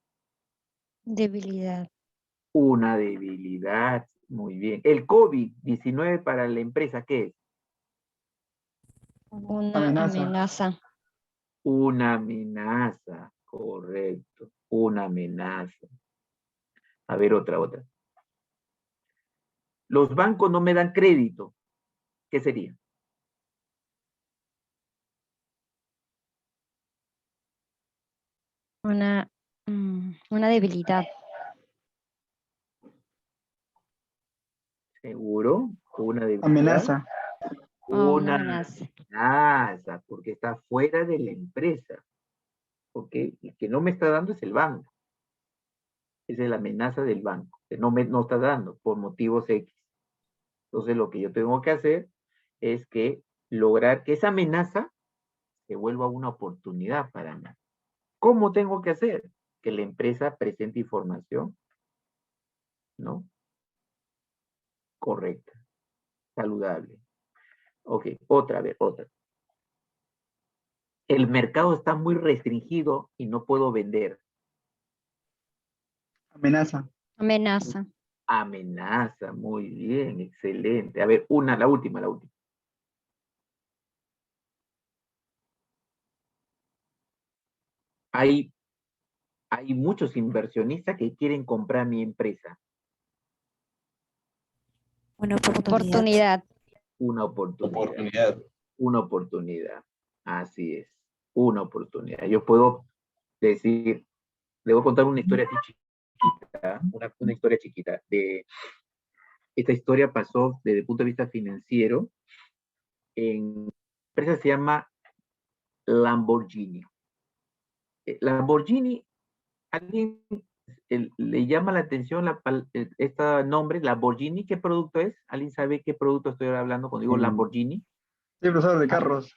Debilidad.
Una debilidad, muy bien. El COVID-19 para la empresa, ¿qué es?
Una
Amenaza.
amenaza.
Una amenaza, correcto, una amenaza. A ver, otra. Los bancos no me dan crédito. ¿Qué sería?
Una debilidad.
¿Seguro? Una debilidad.
Amenaza.
Una
Una
amenaza.
amenaza, porque está fuera de la empresa. Porque el que no me está dando es el banco. Esa es la amenaza del banco, que no está dando por motivos X. Entonces lo que yo tengo que hacer es que lograr que esa amenaza se vuelva una oportunidad para mí. ¿Cómo tengo que hacer? Que la empresa presente información, ¿no? Correcta, saludable. Ok, otra. El mercado está muy restringido y no puedo vender.
Amenaza.
Amenaza.
Amenaza, muy bien, excelente. A ver, la última. Hay, hay muchos inversionistas que quieren comprar mi empresa.
Una oportunidad.
Oportunidad.
Una oportunidad. Una oportunidad. Así es, una oportunidad. Yo puedo decir, debo contar una historia así chiquita, una historia chiquita. Esta historia pasó desde el punto de vista financiero en la empresa se llama Lamborghini. Lamborghini, ¿alguien le llama la atención este nombre, Lamborghini? ¿Qué producto es? ¿Alguien sabe qué producto estoy hablando cuando digo Lamborghini?
Sí, profesor, de carros.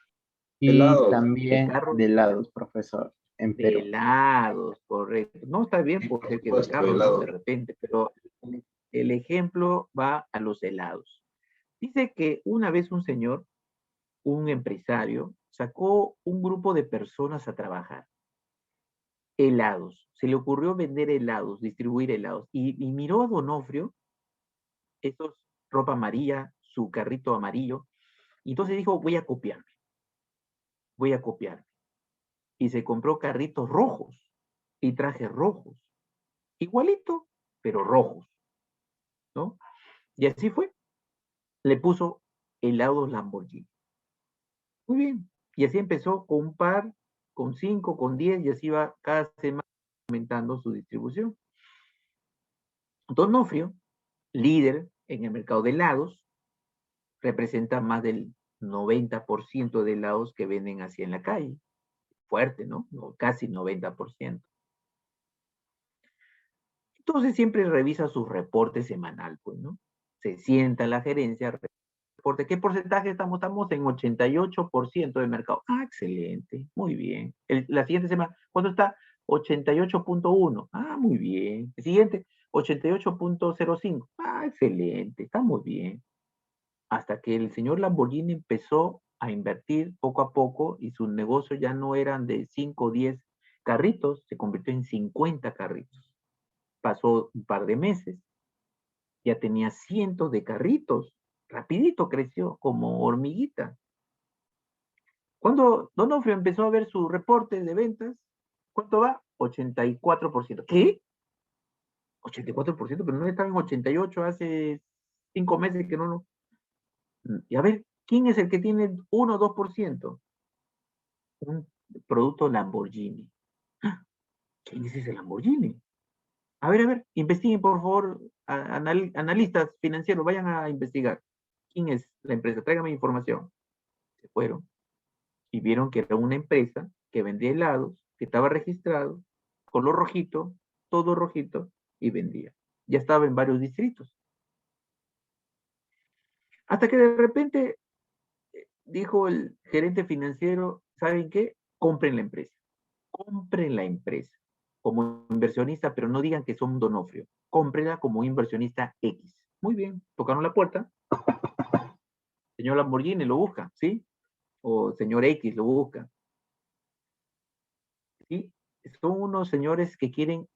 Y
Helados.
De
también
carros,
de helados, profesor, en
de
Perú.
helados, correcto. No está bien por ser que de carros, ¿no? De repente, pero el ejemplo va a los helados. Dice que una vez un señor, un empresario, sacó un grupo de personas a trabajar. Helados. Se le ocurrió vender helados, distribuir helados. Y miró a Donofrio, esos, ropa amarilla, su carrito amarillo, y entonces dijo, voy a copiarme. Y se compró carritos rojos y trajes rojos. Igualito, pero rojos, ¿no? Y así fue. Le puso helados Lamborghini. Muy bien. Y así empezó con un par, con 5, con 10, y así va cada semana aumentando su distribución. Donofrio, líder en el mercado de helados, representa más del 90% de helados que venden así en la calle. Fuerte, ¿no? Casi 90%. Entonces siempre revisa su reporte semanal, pues, ¿no? Se sienta la gerencia, reporte. ¿Qué porcentaje estamos? Estamos en 88% del mercado. Ah, excelente, muy bien. La siguiente semana, ¿cuánto está? 88.1. Ah, muy bien. El siguiente, 88.05. Ah, excelente, está muy bien. Hasta que el señor Lamborghini empezó a invertir poco a poco y su negocio ya no eran de 5 o 10 carritos, se convirtió en 50 carritos. Pasó un par de meses, ya tenía cientos de carritos, rapidito creció como hormiguita. Cuando Donofrio empezó a ver su reporte de ventas, ¿cuánto va? 84%. ¿Qué? 84%, pero no estaba en 88 hace 5 meses que no. Y a ver, ¿quién es el que tiene 1 o 2%? Un producto Lamborghini. ¿Quién es ese Lamborghini? A ver, investiguen por favor, analistas financieros, vayan a investigar. ¿Quién es la empresa? Tráigame información. Se fueron y vieron que era una empresa que vendía helados, que estaba registrado, color rojito, todo rojito, y vendía. Ya estaba en varios distritos. Hasta que de repente dijo el gerente financiero, ¿saben qué? Compren la empresa. Compren la empresa como inversionista, pero no digan que son Donofrio. Cómprenla como inversionista X. Muy bien, tocaron la puerta. Señor Lamborghini lo busca, ¿sí? O señor X lo busca. ¿Sí? Son unos señores que quieren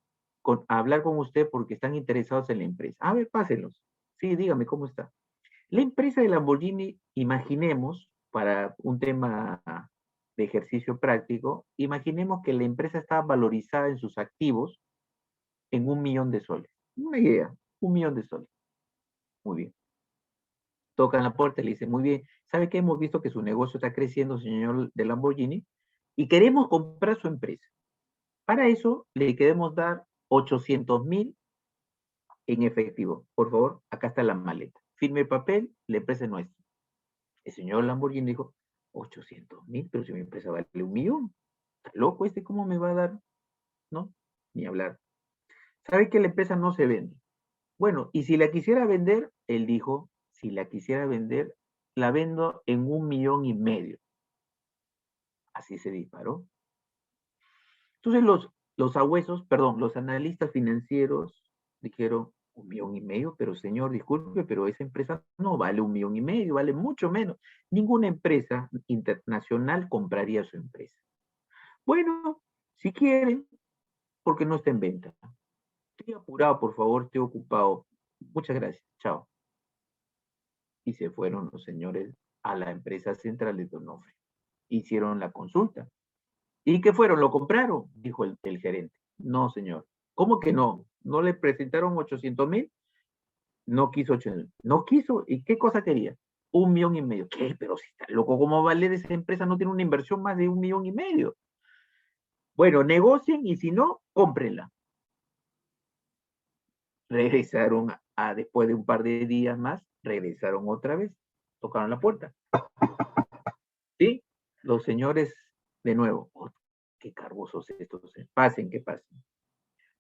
hablar con usted porque están interesados en la empresa. A ver, pásenlos. Sí, dígame cómo está. La empresa de Lamborghini, imaginemos, para un tema de ejercicio práctico, imaginemos que la empresa está valorizada en sus activos en 1 millón de soles. Una idea, 1 millón de soles. Muy bien. Tocan la puerta y le dicen, muy bien, ¿sabe qué? Hemos visto que su negocio está creciendo, señor de Lamborghini, y queremos comprar su empresa. Para eso le queremos dar 800,000 en efectivo. Por favor, acá está la maleta. Firme el papel, la empresa es nuestra. El señor Lamborghini dijo, 800,000, pero si mi empresa vale 1 millón. ¿Está loco este? ¿Cómo me va a dar? No, ni hablar. ¿Sabe que la empresa no se vende? Bueno, y si la quisiera vender, él dijo, si la quisiera vender, la vendo en 1,5 millones. Así se disparó. Entonces los analistas financieros dijeron, 1,5 millones, pero señor, disculpe, pero esa empresa no vale 1,5 millones, vale mucho menos. Ninguna empresa internacional compraría su empresa. Bueno, si quieren, porque no está en venta. Estoy apurado, por favor, estoy ocupado. Muchas gracias, chao. Y se fueron los señores a la empresa central de Donofrio. Hicieron la consulta. ¿Y qué fueron? ¿Lo compraron? Dijo el gerente. No, señor. ¿Cómo que no? ¿No le presentaron 800,000? No quiso 800,000. No quiso. ¿Y qué cosa quería? 1,5 millones. ¿Qué? Pero si está loco, ¿cómo vale esa empresa? No tiene una inversión más de 1,5 millones. Bueno, negocien y si no, cómprenla. Regresaron después de un par de días más, regresaron otra vez. Tocaron la puerta. ¿Sí? Los señores, de nuevo, oh, qué cargosos estos. Pasen, que pasen.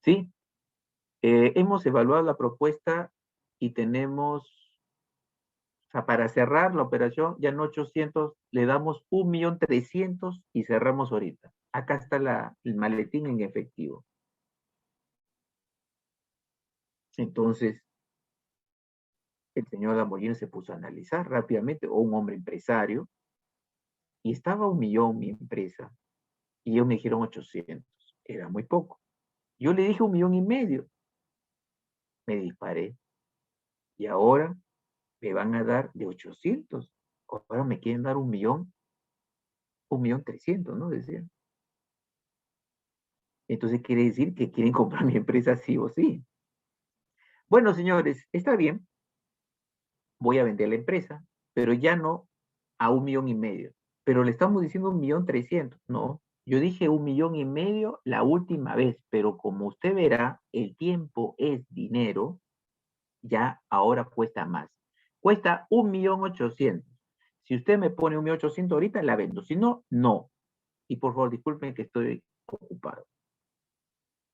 ¿Sí? Hemos evaluado la propuesta y tenemos, o sea, para cerrar la operación, ya no 800, le damos 1,300,000 y cerramos ahorita. Acá está el maletín en efectivo. Entonces, el señor Lamborghini se puso a analizar rápidamente, o un hombre empresario, y estaba 1 millón mi empresa, y ellos me dijeron 800. Era muy poco. Yo le dije 1,5 millones. Me disparé. Y ahora me van a dar de 800. Ahora me quieren dar 1,300,000, 1,300,000, ¿no? Decían. Entonces quiere decir que quieren comprar mi empresa sí o sí. Bueno, señores, está bien. Voy a vender la empresa, pero ya no a 1,5 millones. Pero le estamos diciendo 1,300,000. No, yo dije 1,5 millones la última vez, pero como usted verá, el tiempo es dinero, ya ahora cuesta más. Cuesta 1,800,000. Si usted me pone 1,800,000 ahorita, la vendo. Si no, no. Y por favor, disculpen que estoy ocupado.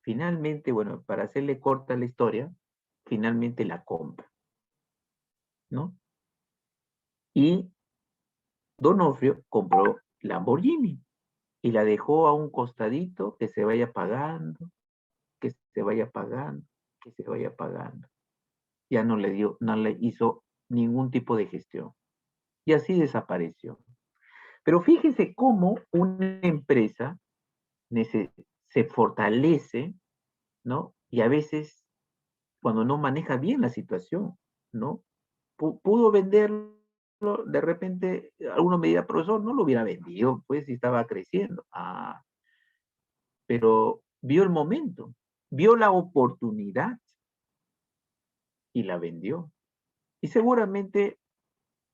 Finalmente, bueno, para hacerle corta la historia, finalmente la compra, ¿no? Y Donofrio compró Lamborghini y la dejó a un costadito que se vaya pagando, que se vaya pagando, que se vaya pagando. Ya no le hizo ningún tipo de gestión. Y así desapareció. Pero fíjese cómo una empresa se fortalece, ¿no? Y a veces, cuando no maneja bien la situación, ¿no? Pudo venderlo, de repente, alguno me dirá, profesor, no lo hubiera vendido, pues, si estaba creciendo. Pero vio el momento, vio la oportunidad y la vendió. Y seguramente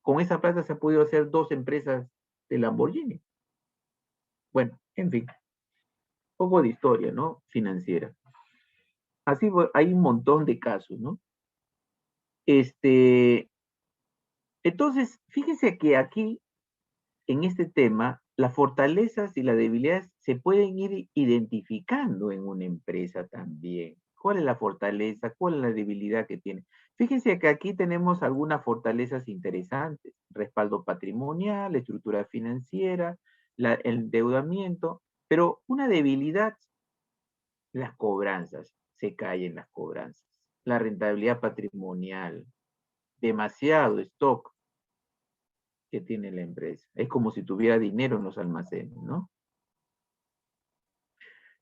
con esa plata se ha podido hacer 2 empresas de Lamborghini. Bueno, en fin, poco de historia, ¿no? Financiera. Así hay un montón de casos, ¿no? Entonces, fíjense que aquí, en este tema, las fortalezas y las debilidades se pueden ir identificando en una empresa también. ¿Cuál es la fortaleza? ¿Cuál es la debilidad que tiene? Fíjense que aquí tenemos algunas fortalezas interesantes. Respaldo patrimonial, estructura financiera, el endeudamiento, pero una debilidad, las cobranzas, se caen las cobranzas. La rentabilidad patrimonial, demasiado stock que tiene la empresa. Es como si tuviera dinero en los almacenes, ¿no?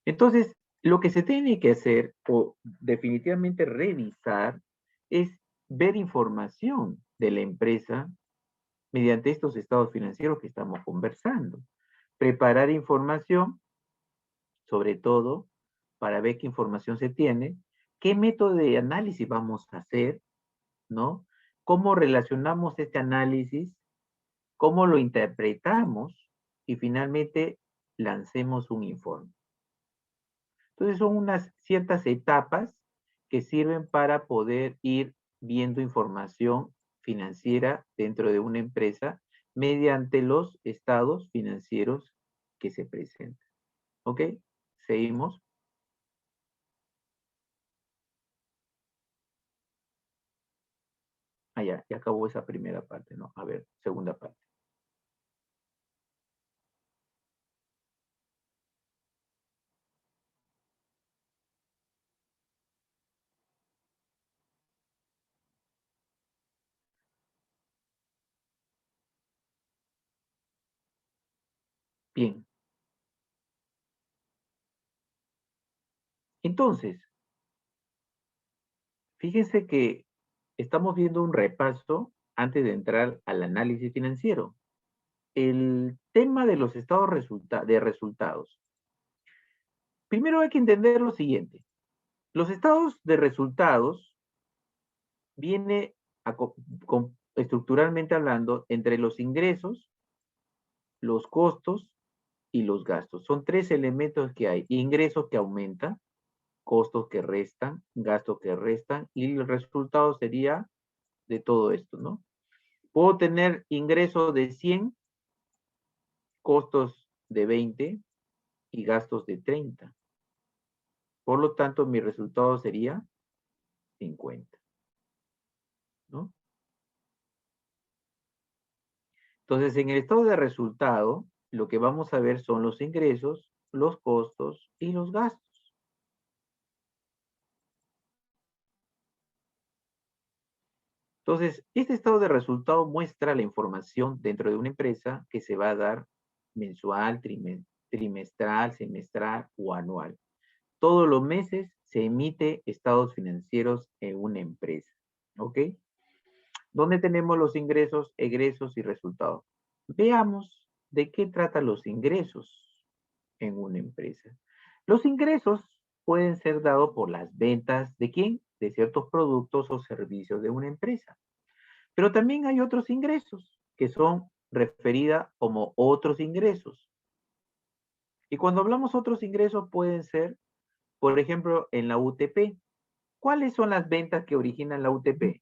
Entonces, lo que se tiene que hacer, o definitivamente revisar, es ver información de la empresa mediante estos estados financieros que estamos conversando. Preparar información, sobre todo, para ver qué información se tiene, qué método de análisis vamos a hacer, ¿no? ¿Cómo relacionamos este análisis? ¿Cómo lo interpretamos? Y finalmente lancemos un informe. Entonces son unas ciertas etapas que sirven para poder ir viendo información financiera dentro de una empresa mediante los estados financieros que se presentan. ¿Ok? Seguimos. Ah, ya acabó esa primera parte, ¿no? A ver, segunda parte. Bien. Entonces, fíjense que estamos viendo un repaso antes de entrar al análisis financiero. El tema de los estados de resultados. Primero hay que entender lo siguiente. Los estados de resultados viene estructuralmente hablando entre los ingresos, los costos y los gastos. Son tres elementos que hay. Ingresos que aumentan, costos que restan, gastos que restan, y el resultado sería de todo esto, ¿no? Puedo tener ingresos de 100, costos de 20 y gastos de 30. Por lo tanto, mi resultado sería 50, ¿no? Entonces, en el estado de resultado, lo que vamos a ver son los ingresos, los costos y los gastos. Entonces, este estado de resultado muestra la información dentro de una empresa que se va a dar mensual, trimestral, semestral o anual. Todos los meses se emite estados financieros en una empresa. ¿Ok? ¿Dónde tenemos los ingresos, egresos y resultados? Veamos de qué tratan los ingresos en una empresa. Los ingresos pueden ser dados por las ventas de quién? De ciertos productos o servicios de una empresa. Pero también hay otros ingresos que son referidos como otros ingresos. Y cuando hablamos otros ingresos pueden ser, por ejemplo, en la UTP. ¿Cuáles son las ventas que originan la UTP?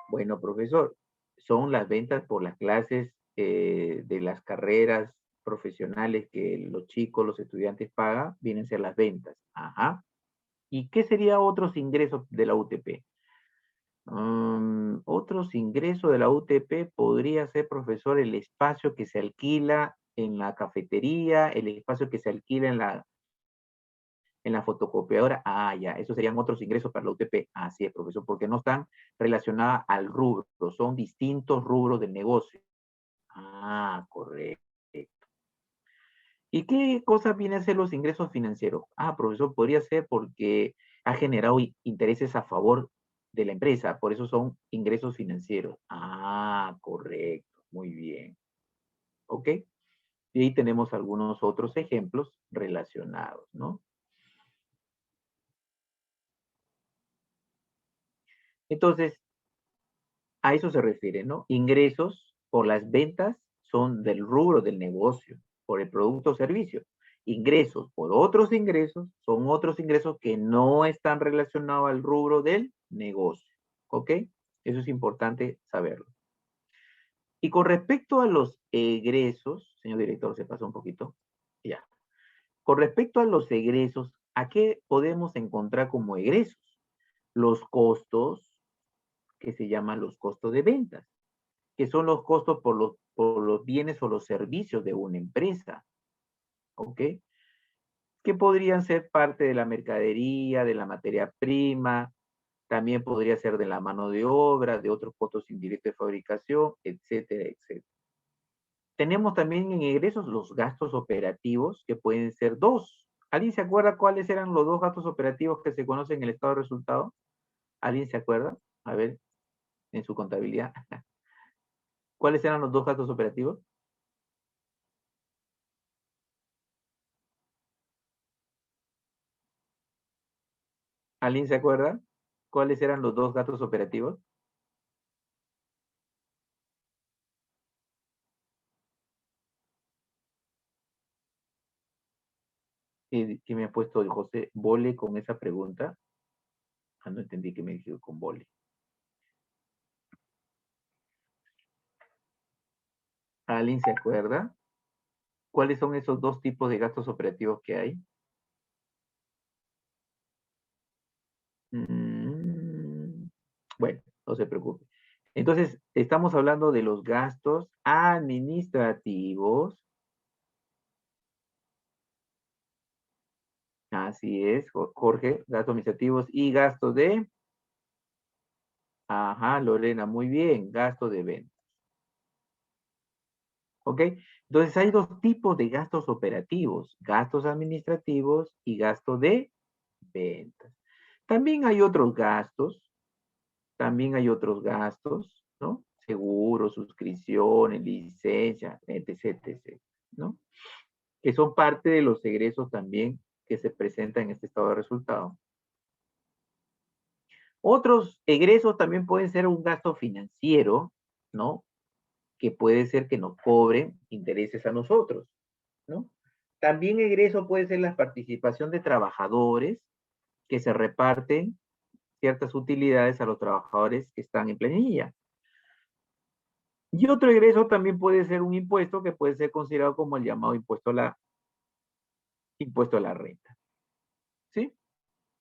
Bueno, profesor, son las ventas por las clases de las carreras profesionales que los chicos, los estudiantes pagan, vienen a ser las ventas. Ajá. ¿Y qué sería otros ingresos de la UTP? Otros ingresos de la UTP podría ser, profesor, el espacio que se alquila en la cafetería, el espacio que se alquila en la fotocopiadora. Ah, ya, esos serían otros ingresos para la UTP. Así es, profesor, porque no están relacionadas al rubro, son distintos rubros del negocio. Ah, correcto. ¿Y qué cosas vienen a ser los ingresos financieros? Ah, profesor, podría ser porque ha generado intereses a favor de la empresa, por eso son ingresos financieros. Ah, correcto, muy bien. ¿Ok? Y ahí tenemos algunos otros ejemplos relacionados, ¿no? Entonces, a eso se refiere, ¿no? Ingresos por las ventas son del rubro del negocio, por el producto o servicio. Ingresos por otros ingresos son otros ingresos que no están relacionados al rubro del negocio. ¿Ok? Eso es importante saberlo. Y con respecto a los egresos, señor director, se pasó un poquito. Ya. Con respecto a los egresos, ¿a qué podemos encontrar como egresos? Los costos, que se llaman los costos de ventas, que son los costos por los bienes o los servicios de una empresa. ¿Ok? Que podrían ser parte de la mercadería, de la materia prima, también podría ser de la mano de obra, de otros costos indirectos de fabricación, etcétera, etcétera. Tenemos también en egresos los gastos operativos, que pueden ser dos. ¿Alguien se acuerda cuáles eran los dos gastos operativos que se conocen en el estado de resultado? ¿Alguien se acuerda? A ver, en su contabilidad. ¿Cuáles eran los dos gastos operativos? ¿Alguien se acuerda? ¿Cuáles eran los dos gastos operativos? ¿Qué me ha puesto José Bole con esa pregunta? Ah, no entendí que me dijo con Bole. ¿Alguien se acuerda? ¿Cuáles son esos dos tipos de gastos operativos que hay? Bueno, no se preocupe. Entonces, estamos hablando de los gastos administrativos. Así es, Jorge, gastos administrativos y gastos de... Ajá, Lorena, muy bien, gasto de ventas. ¿Ok? Entonces hay dos tipos de gastos operativos, gastos administrativos y gasto de ventas. También hay otros gastos, ¿no? Seguros, suscripciones, licencia, etc., etc., ¿no? Que son parte de los egresos también que se presentan en este estado de resultado. Otros egresos también pueden ser un gasto financiero, ¿no? Que puede ser que nos cobren intereses a nosotros, ¿no? También egreso puede ser la participación de trabajadores que se reparten ciertas utilidades a los trabajadores que están en planilla. Y otro egreso también puede ser un impuesto que puede ser considerado como el llamado impuesto a la renta. ¿Sí?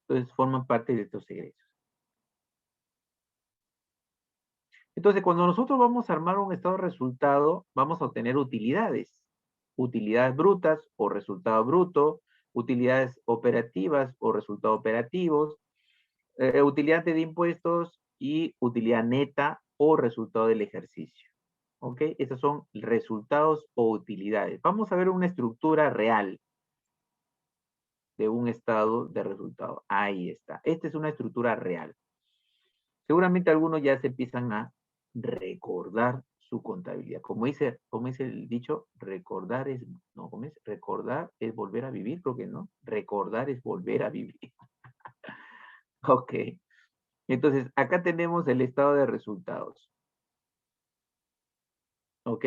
Entonces forman parte de estos egresos. Entonces, cuando nosotros vamos a armar un estado de resultado, vamos a obtener utilidades. Utilidades brutas o resultado bruto, utilidades operativas o resultados operativos, utilidad de impuestos y utilidad neta o resultado del ejercicio. ¿Ok? Esos son resultados o utilidades. Vamos a ver una estructura real de un estado de resultado. Ahí está. Esta es una estructura real. Seguramente algunos ya se empiezan a recordar su contabilidad. Como dice el dicho, recordar es, no, ¿cómo es? Recordar es volver a vivir, creo que no. Recordar es volver a vivir. Ok. Entonces, acá tenemos el estado de resultados. ¿Ok?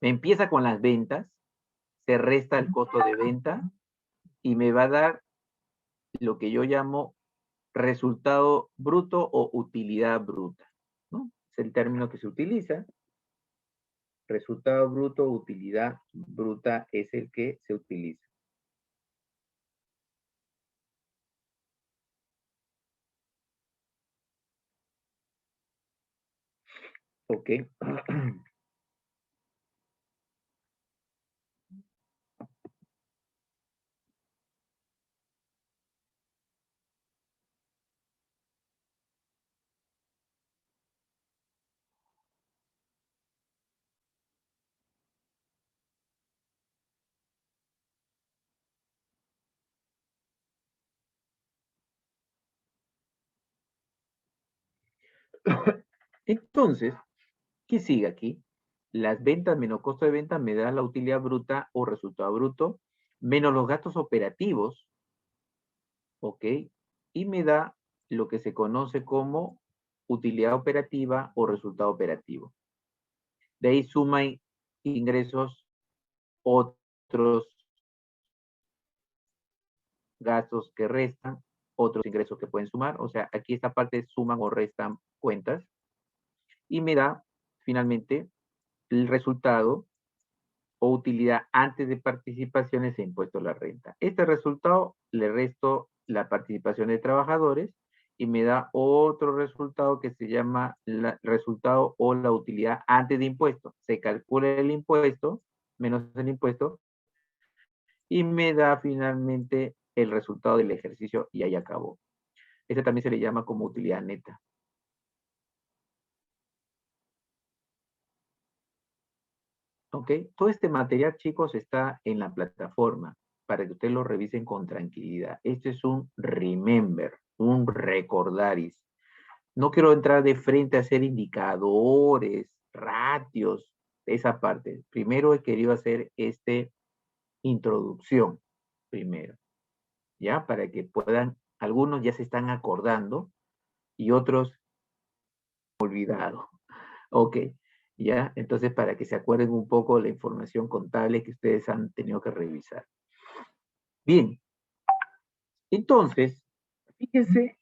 Empieza con las ventas, se resta el costo de venta y me va a dar lo que yo llamo resultado bruto o utilidad bruta, ¿no? Es el término que se utiliza. Resultado bruto, utilidad bruta es el que se utiliza. Ok. Entonces, ¿qué sigue aquí? Las ventas menos costo de venta me da la utilidad bruta o resultado bruto, menos los gastos operativos, ¿ok? Y me da lo que se conoce como utilidad operativa o resultado operativo. De ahí suma ingresos, otros gastos que restan, otros ingresos que pueden sumar. O sea, aquí esta parte suman o restan cuentas. Y me da, finalmente, el resultado o utilidad antes de participaciones e impuesto a la renta. Este resultado le resto la participación de trabajadores y me da otro resultado que se llama el resultado o la utilidad antes de impuesto. Se calcula el impuesto menos el impuesto y me da finalmente el resultado del ejercicio y ahí acabó. Este también se le llama como utilidad neta. ¿Ok? Todo este material, chicos, está en la plataforma para que ustedes lo revisen con tranquilidad. Este es un remember, un recordaris. No quiero entrar de frente a hacer indicadores, ratios, esa parte. Primero he querido hacer introducción, primero, ¿ya? Para que puedan, algunos ya se están acordando y otros olvidado. Ok, ¿ya? Entonces, para que se acuerden un poco de la información contable que ustedes han tenido que revisar. Bien, entonces, fíjense,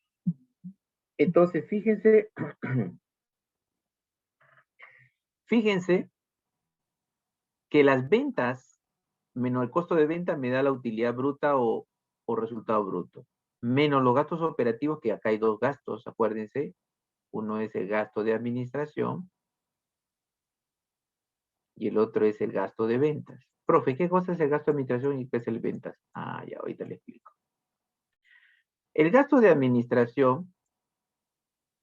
fíjense que las ventas menos el costo de venta me da la utilidad bruta o resultado bruto, menos los gastos operativos, que acá hay dos gastos, acuérdense, uno es el gasto de administración y el otro es el gasto de ventas. Profe, ¿qué cosa es el gasto de administración y qué es el ventas? Ah, ya, ahorita le explico. El gasto de administración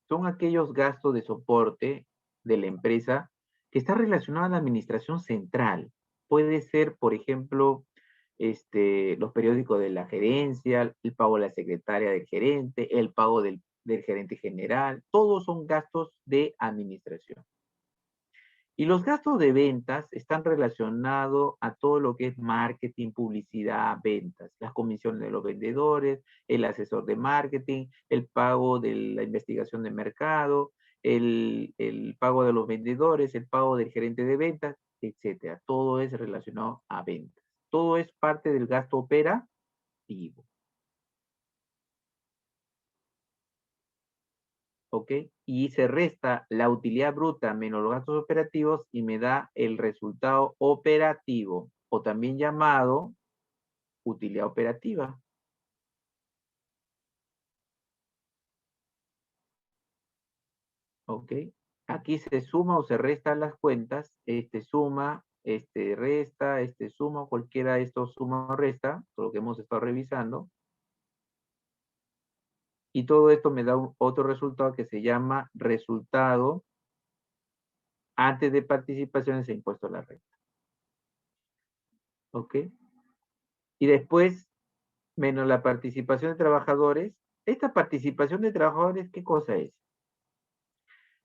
son aquellos gastos de soporte de la empresa que está relacionado a la administración central. Puede ser, por ejemplo, los periódicos de la gerencia, el pago de la secretaria del gerente, el pago del gerente general, todos son gastos de administración. Y los gastos de ventas están relacionados a todo lo que es marketing, publicidad, ventas, las comisiones de los vendedores, el asesor de marketing, el pago de la investigación de mercado, el pago de los vendedores, el pago del gerente de ventas, etcétera. Todo es relacionado a ventas. Todo es parte del gasto operativo. ¿Ok? Y se resta la utilidad bruta menos los gastos operativos y me da el resultado operativo, o también llamado utilidad operativa. ¿Ok? Aquí se suma o se restan las cuentas, suma, resta, suma, cualquiera de estos suma o resta, lo que hemos estado revisando. Y todo esto me da otro resultado que se llama resultado antes de participaciones e impuesto a la renta. ¿Ok? Y después, menos la participación de trabajadores. Esta participación de trabajadores, ¿qué cosa es?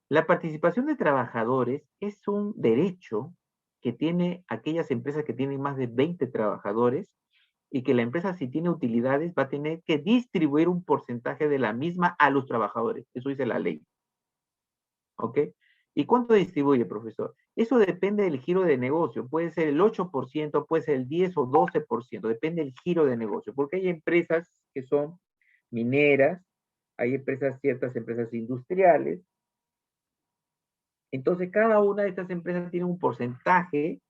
La participación de trabajadores es un derecho que tiene aquellas empresas que tienen más de 20 trabajadores y que la empresa, si tiene utilidades, va a tener que distribuir un porcentaje de la misma a los trabajadores. Eso dice la ley. ¿Ok? ¿Y cuánto distribuye, profesor? Eso depende del giro de negocio. Puede ser el 8%, puede ser el 10 o 12%. Depende del giro de negocio. Porque hay empresas que son mineras, hay empresas, ciertas empresas industriales. Entonces, cada una de estas empresas tiene un porcentaje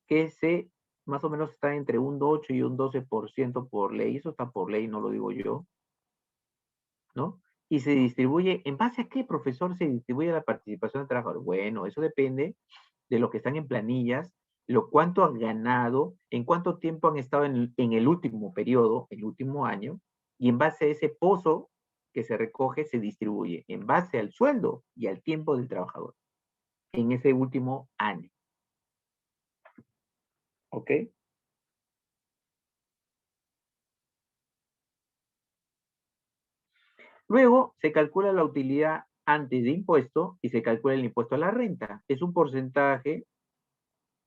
que más o menos está entre un 8 y un 12% por ley. Eso está por ley, no lo digo yo, ¿no? Y se distribuye, ¿en base a qué, profesor, se distribuye la participación del trabajador? Bueno, eso depende de lo que están en planillas, cuánto han ganado, en cuánto tiempo han estado en el último periodo, el último año, y en base a ese pozo que se recoge, se distribuye en base al sueldo y al tiempo del trabajador en ese último año. ¿Ok? Luego se calcula la utilidad antes de impuesto y se calcula el impuesto a la renta. Es un porcentaje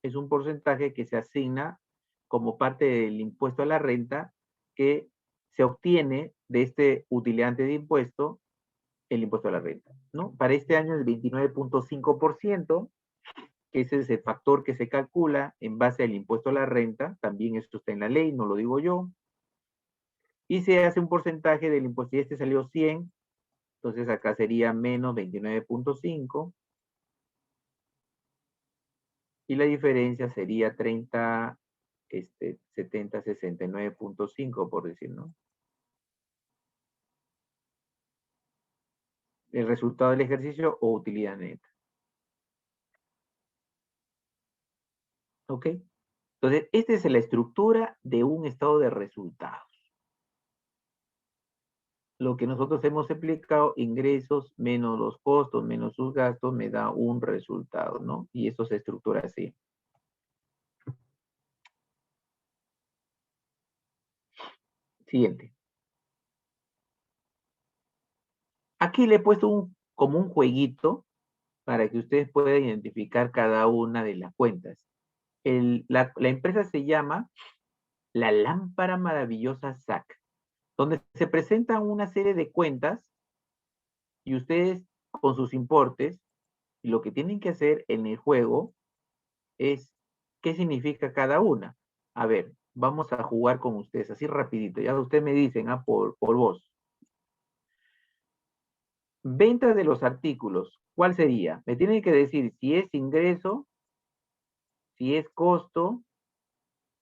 que se asigna como parte del impuesto a la renta que se obtiene de este utilidad antes de impuesto, el impuesto a la renta, ¿no? Para este año el 29.5%, que ese es el factor que se calcula en base al impuesto a la renta, también esto está en la ley, no lo digo yo, y se hace un porcentaje del impuesto, y este salió 100, entonces acá sería menos 29.5, y la diferencia sería 30, 70, 69.5, por decir, ¿no? El resultado del ejercicio o utilidad neta. ¿Ok? Entonces, esta es la estructura de un estado de resultados. Lo que nosotros hemos explicado, ingresos menos los costos, menos sus gastos, me da un resultado, ¿no? Y eso se estructura así. Siguiente. Aquí le he puesto como un jueguito para que ustedes puedan identificar cada una de las cuentas. La empresa se llama La Lámpara Maravillosa SAC, donde se presentan una serie de cuentas y ustedes con sus importes, lo que tienen que hacer en el juego es qué significa cada una. A ver, vamos a jugar con ustedes así rapidito. Ya ustedes me dicen por voz. Venta de los artículos, ¿cuál sería? Me tienen que decir si es ingreso, si es costo,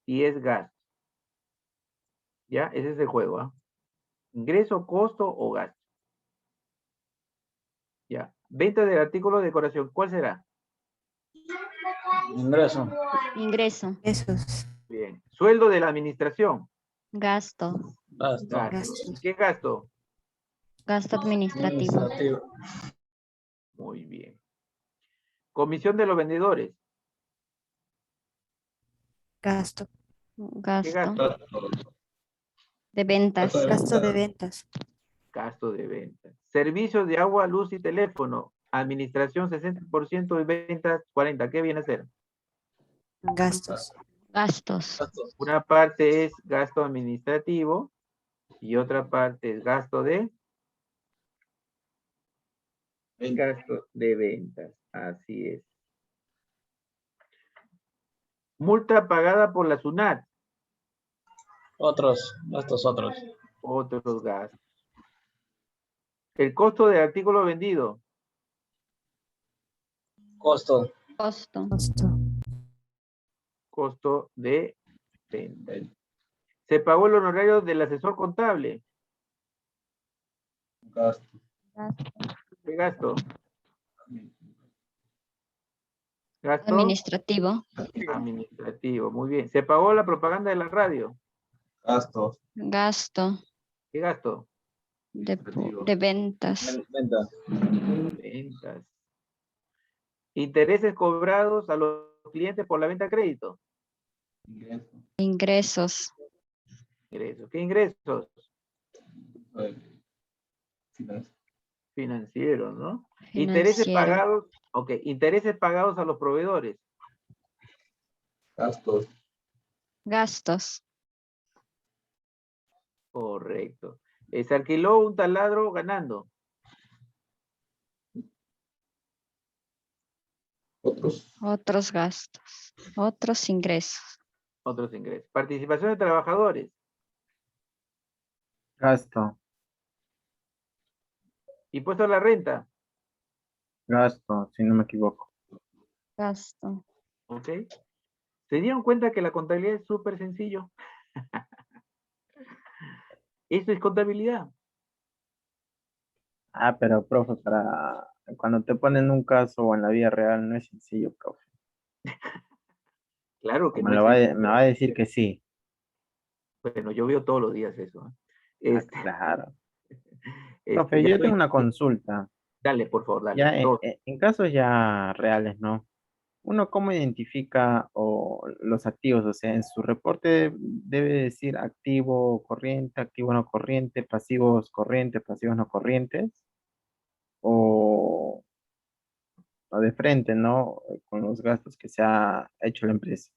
si es gasto. ¿Ya? Ese es el juego, ¿ah? Ingreso, costo o gasto. ¿Ya? Venta del artículo de decoración, ¿cuál será?
Ingreso.
Ingreso.
Esos.
Bien. Sueldo de la administración.
Gasto.
Gasto.
Gasto.
Gastos.
¿Qué gasto?
Gasto administrativo.
Administrativo.
Muy bien. Comisión de los vendedores.
Gasto.
¿Qué
Gasto.
gasto?
De ventas.
Gasto de ventas.
Gasto de ventas. Servicios de agua, luz y teléfono. Administración 60% y ventas 40%. ¿Qué viene a ser?
Gastos.
Gastos.
Una parte es gasto administrativo y otra parte es gasto de ventas. Así es. Multa pagada por la SUNAT.
Otros. Estos otros.
Otros gastos. El costo del artículo vendido.
Costo.
Costo.
Costo.
Costo de venta. Se pagó el honorario del asesor contable.
Gasto.
¿Qué gasto? Gasto
Administrativo.
administrativo. Muy bien. Se pagó la propaganda de la radio.
Gasto.
Gasto.
¿Qué gasto?
De ventas.
Venta.
Ventas. Intereses cobrados a los clientes por la venta a crédito.
Ingresos.
Ingresos. ¿Qué ingresos? Financieros, ¿no? Intereses
Financiero.
pagados. Ok. Intereses pagados a los proveedores.
Gastos.
Gastos.
Correcto. Se alquiló un taladro ganando.
Otros gastos. Otros ingresos.
Otros ingresos. Participación de trabajadores.
Gasto.
Impuesto a la renta.
Gasto, si no me equivoco.
Gasto.
¿Ok? ¿Se dieron cuenta que la contabilidad es súper sencillo? Eso es contabilidad.
Ah, pero profe, cuando te ponen un caso en la vida real no es sencillo, profe.
Claro que
Me
no es
me va a decir que sí.
Bueno, yo veo todos los días eso. ¿Eh?
Ah, claro.
Ya
Profe, yo tengo
estoy.
una consulta.
Dale, por favor, dale.
Ya
Dos.
en casos ya reales, ¿no? Uno cómo identifica los activos, o sea, en su reporte debe decir activo corriente, activo no corriente, pasivos corrientes, pasivos no corrientes, o, o de frente, ¿no? Con los gastos que se ha hecho la empresa.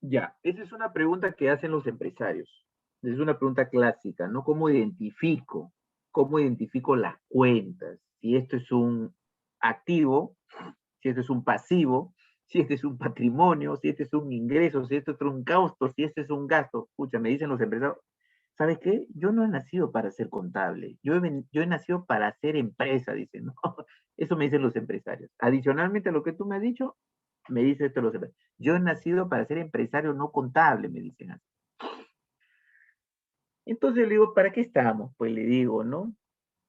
Ya, esa es una pregunta que hacen los empresarios. Es una pregunta clásica, ¿no? ¿Cómo identifico? ¿Cómo identifico las cuentas? Si esto es un activo, si esto es un pasivo, si este es un patrimonio, si este es un ingreso, si este es un costo, si este es un gasto. Escucha, me dicen los empresarios, ¿sabes qué? Yo no he nacido para ser contable, yo he nacido para hacer empresa, dicen, ¿no? Eso me dicen los empresarios. Adicionalmente a lo que tú me has dicho, me dice esto los empresarios. Yo he nacido para ser empresario, no contable, me dicen así. Entonces le digo, ¿para qué estamos? Pues le digo, ¿no?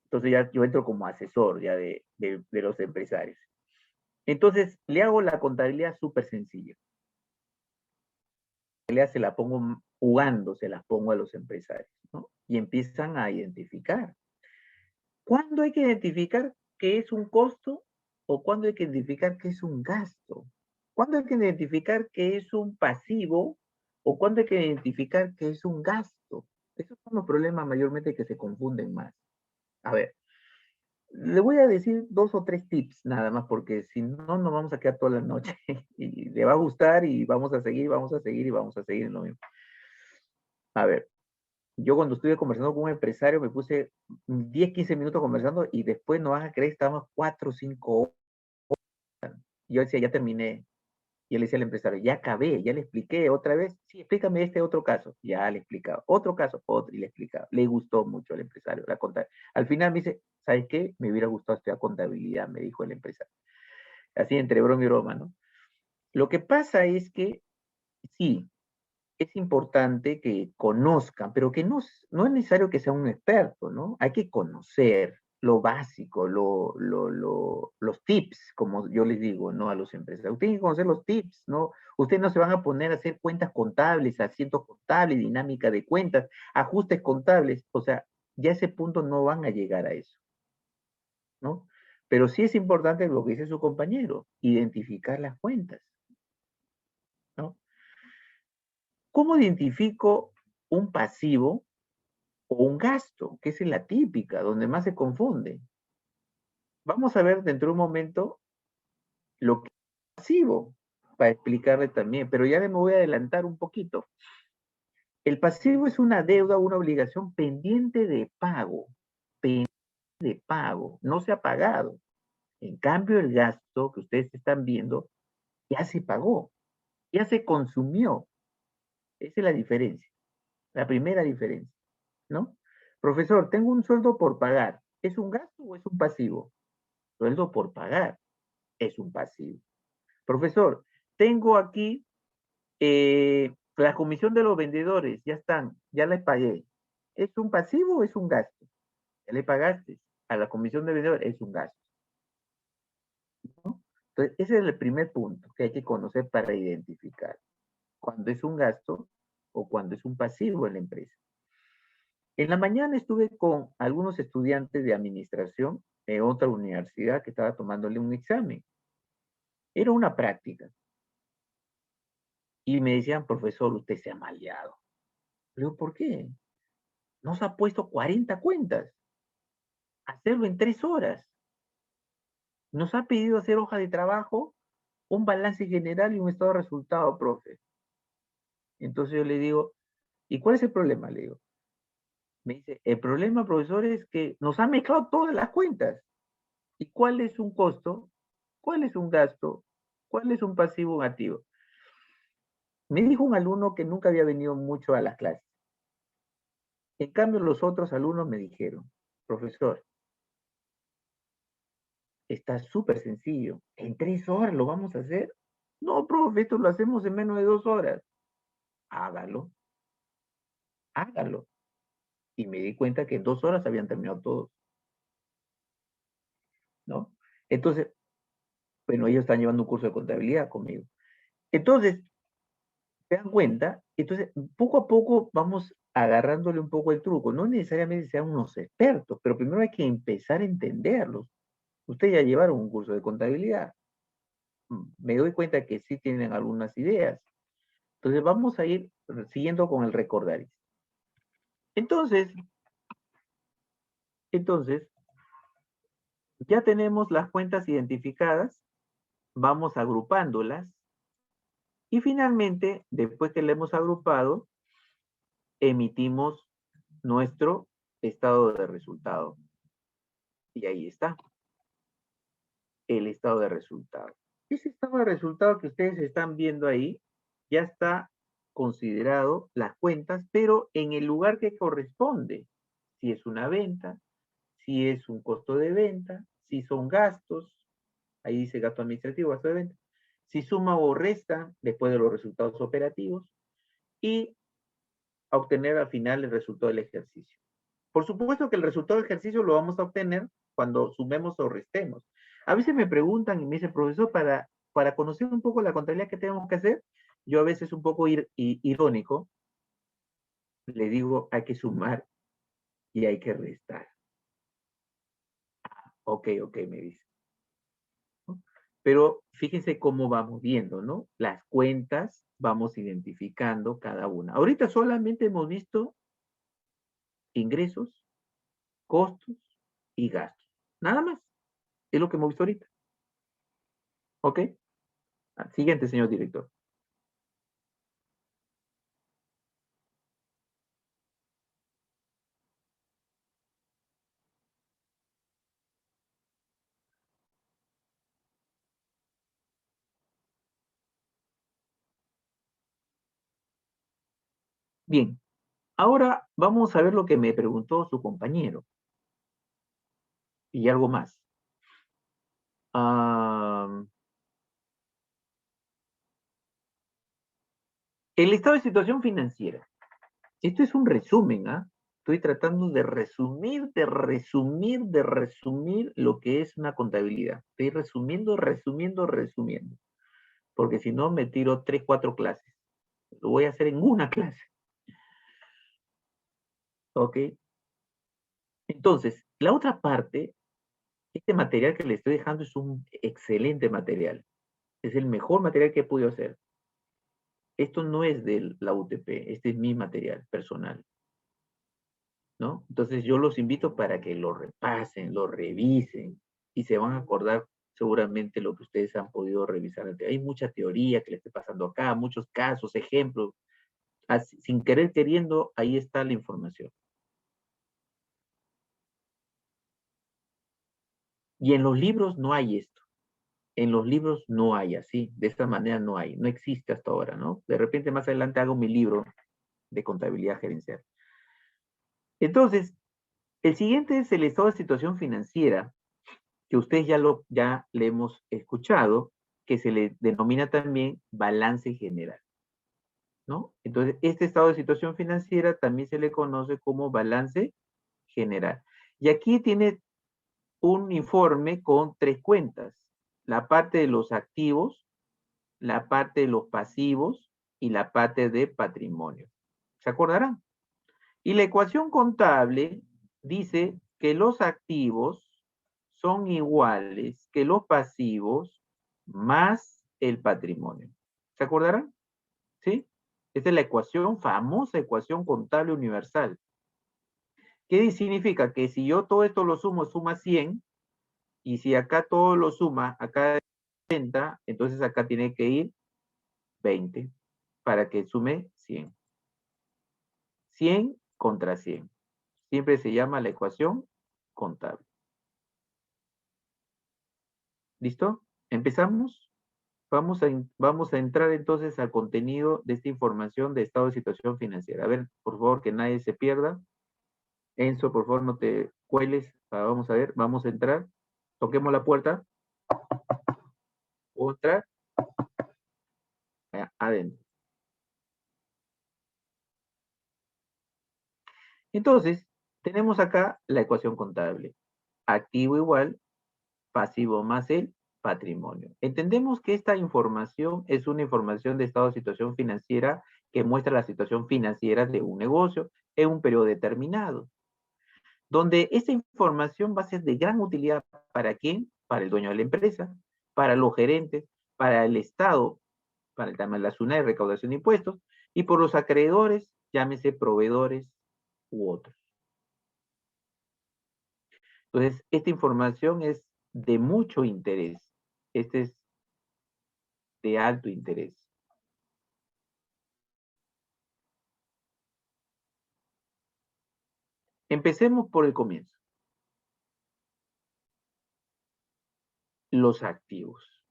Entonces ya yo entro como asesor ya de los empresarios. Entonces le hago la contabilidad súper sencilla. Se la pongo jugando, se las pongo a los empresarios, ¿no? Y empiezan a identificar. ¿Cuándo hay que identificar qué es un costo o cuándo hay que identificar qué es un gasto? ¿Cuándo hay que identificar qué es un pasivo o cuándo hay que identificar qué es un gasto? Esos son los problemas mayormente que se confunden más. A ver, le voy a decir 2 o 3 tips nada más, porque si no, nos vamos a quedar toda la noche y le va a gustar y vamos a seguir, vamos a seguir y vamos a seguir en lo mismo. A ver, yo cuando estuve conversando con un empresario me puse 10, 15 minutos conversando y después no vas a creer, estábamos 4 o 5 horas. Yo decía, ya terminé. Y él decía al empresario, ya acabé, ya le expliqué otra vez. Sí, explícame este otro caso. Ya le explicaba. Otro caso, otro, y le explicaba. Le gustó mucho al empresario la contabilidad. Al final me dice, ¿sabes qué? Me hubiera gustado estudiar contabilidad, me dijo el empresario. Así entre broma y broma, ¿no? Lo que pasa es que sí, es importante que conozcan, pero que no es necesario que sea un experto, ¿no? Hay que conocer lo básico, los tips, como yo les digo, ¿no? A los empresarios. Ustedes tienen que conocer los tips, ¿no? Ustedes no se van a poner a hacer cuentas contables, asientos contables, dinámica de cuentas, ajustes contables, o sea, ya a ese punto no van a llegar a eso, ¿no? Pero sí es importante lo que dice su compañero, identificar las cuentas, ¿no? ¿Cómo identifico un pasivo o un gasto, que es la típica, donde más se confunde? Vamos a ver dentro de un momento lo que es pasivo, para explicarle también, pero ya me voy a adelantar un poquito. El pasivo es una deuda, una obligación pendiente de pago, no se ha pagado. En cambio, el gasto que ustedes están viendo ya se pagó, ya se consumió. Esa es la diferencia, la primera diferencia, ¿no? Profesor, tengo un sueldo por pagar. ¿Es un gasto o es un pasivo? Sueldo por pagar es un pasivo. Profesor, tengo aquí la comisión de los vendedores, ya están, ya les pagué. ¿Es un pasivo o es un gasto? Ya le pagaste a la comisión de vendedores, es un gasto, ¿no? Entonces, ese es el primer punto que hay que conocer para identificar cuando es un gasto o cuando es un pasivo en la empresa. En la mañana estuve con algunos estudiantes de administración en otra universidad que estaba tomándole un examen. Era una práctica. Y me decían, profesor, usted se ha maleado. Pero ¿por qué? Nos ha puesto 40 cuentas. Hacerlo en 3 horas. Nos ha pedido hacer hoja de trabajo, un balance general y un estado de resultado, profe. Entonces yo le digo, ¿y cuál es el problema? Le digo. Me dice, el problema, profesor, es que nos ha mezclado todas las cuentas. ¿Y cuál es un costo? ¿Cuál es un gasto? ¿Cuál es un pasivo activo? Me dijo un alumno que nunca había venido mucho a las clases. En cambio, los otros alumnos me dijeron, profesor, está súper sencillo. En 3 horas lo vamos a hacer. No, profe, esto lo hacemos en menos de 2 horas. Hágalo, hágalo. Y me di cuenta que en 2 horas habían terminado todos, ¿no? Entonces, bueno, ellos están llevando un curso de contabilidad conmigo. Entonces, ¿se dan cuenta? Entonces, poco a poco vamos agarrándole un poco el truco. No necesariamente sean unos expertos, pero primero hay que empezar a entenderlos. Ustedes ya llevaron un curso de contabilidad. Me doy cuenta que sí tienen algunas ideas. Entonces, vamos a ir siguiendo con el recordaris. Entonces, ya tenemos las cuentas identificadas, vamos agrupándolas y finalmente, después que la hemos agrupado, emitimos nuestro estado de resultado. Y ahí está, el estado de resultado. ese estado de resultado que ustedes están viendo ahí ya está considerado las cuentas, pero en el lugar que corresponde. Si es una venta, si es un costo de venta, si son gastos, ahí dice gasto administrativo, gasto de venta, si suma o resta después de los resultados operativos y obtener al final el resultado del ejercicio. Por supuesto que el resultado del ejercicio lo vamos a obtener cuando sumemos o restemos. A veces me preguntan y me dicen, profesor, para conocer un poco la contabilidad que tenemos que hacer, yo a veces un poco irónico, le digo, hay que sumar y hay que restar. Ok, me dice. ¿No? Pero fíjense cómo vamos viendo, ¿no? Las cuentas vamos identificando cada una. Ahorita solamente hemos visto ingresos, costos y gastos. Nada más. Es lo que hemos visto ahorita. ¿Ok? Siguiente, señor director. Bien, ahora vamos a ver lo que me preguntó su compañero. Y algo más. El estado de situación financiera. Esto es un resumen, ¿ah? Estoy tratando de resumir lo que es una contabilidad. Estoy resumiendo. Porque si no, me tiro 3, 4 clases. Lo voy a hacer en una clase. ¿Ok? Entonces, la otra parte, este material que le estoy dejando es un excelente material. Es el mejor material que he podido hacer. Esto no es de la UTP, este es mi material personal, ¿no? Entonces yo los invito para que lo repasen, lo revisen y se van a acordar seguramente lo que ustedes han podido revisar. Hay mucha teoría que le esté pasando acá, muchos casos, ejemplos. Así, sin querer queriendo, ahí está la información. Y en los libros no hay esto. En los libros no hay así, de esta manera no hay, no existe hasta ahora, ¿no? De repente más adelante hago mi libro de contabilidad gerencial. Entonces, el siguiente es el estado de situación financiera, que ustedes ya le hemos escuchado, que se le denomina también balance general, ¿no? Entonces, este estado de situación financiera también se le conoce como balance general. Y aquí tiene un informe con 3 cuentas, la parte de los activos, la parte de los pasivos y la parte de patrimonio. ¿Se acordarán? Y la ecuación contable dice que los activos son iguales que los pasivos más el patrimonio. ¿Se acordarán? ¿Sí? Esta es la ecuación, famosa ecuación contable universal. ¿Qué significa? Que si yo todo esto lo sumo, suma 100, y si acá todo lo suma, acá 30, entonces acá tiene que ir 20 para que sume 100. 100 contra 100. Siempre se llama la ecuación contable. ¿Listo? ¿Empezamos? Vamos a entrar entonces al contenido de esta información de estado de situación financiera. A ver, por favor, que nadie se pierda. Enzo, por favor, no te cueles. Vamos a ver, vamos a entrar. Toquemos la puerta. Otra. Adentro. Entonces, tenemos acá la ecuación contable. Activo igual, pasivo más el patrimonio. Entendemos que esta información es una información de estado de situación financiera que muestra la situación financiera de un negocio en un periodo determinado, donde esta información va a ser de gran utilidad para quién, para el dueño de la empresa, para los gerentes, para el Estado, para el tema de la SUNAT de recaudación de impuestos, y por los acreedores, llámese proveedores u otros. Entonces, esta información es de mucho interés. Este es de alto interés. Empecemos por el comienzo. Los activos.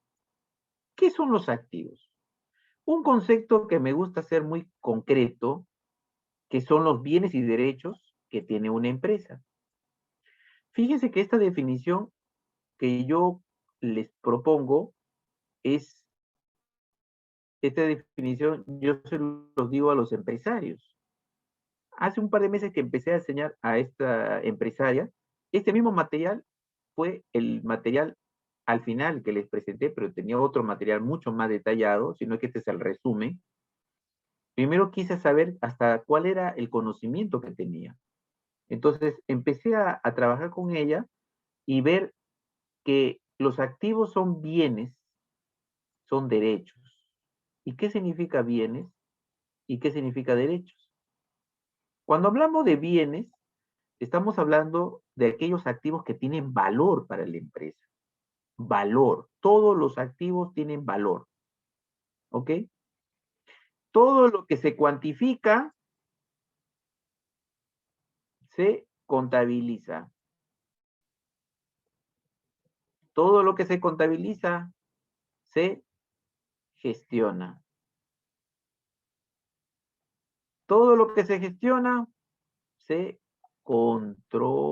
¿Qué son los activos? Un concepto que me gusta ser muy concreto, que son los bienes y derechos que tiene una empresa. Fíjense que esta definición que yo les propongo es, esta definición yo se los digo a los empresarios. Hace un par de meses que empecé a enseñar a esta empresaria, este mismo material fue el material al final que les presenté, pero tenía otro material mucho más detallado, sino que este es el resumen. Primero quise saber hasta cuál era el conocimiento que tenía. Entonces empecé a trabajar con ella y ver que los activos son bienes, son derechos. ¿Y qué significa bienes? ¿Y qué significa derechos? Cuando hablamos de bienes, estamos hablando de aquellos activos que tienen valor para la empresa. Valor. Todos los activos tienen valor. ¿Ok? Todo lo que se cuantifica se contabiliza. Todo lo que se contabiliza se gestiona. Todo lo que se gestiona se controla.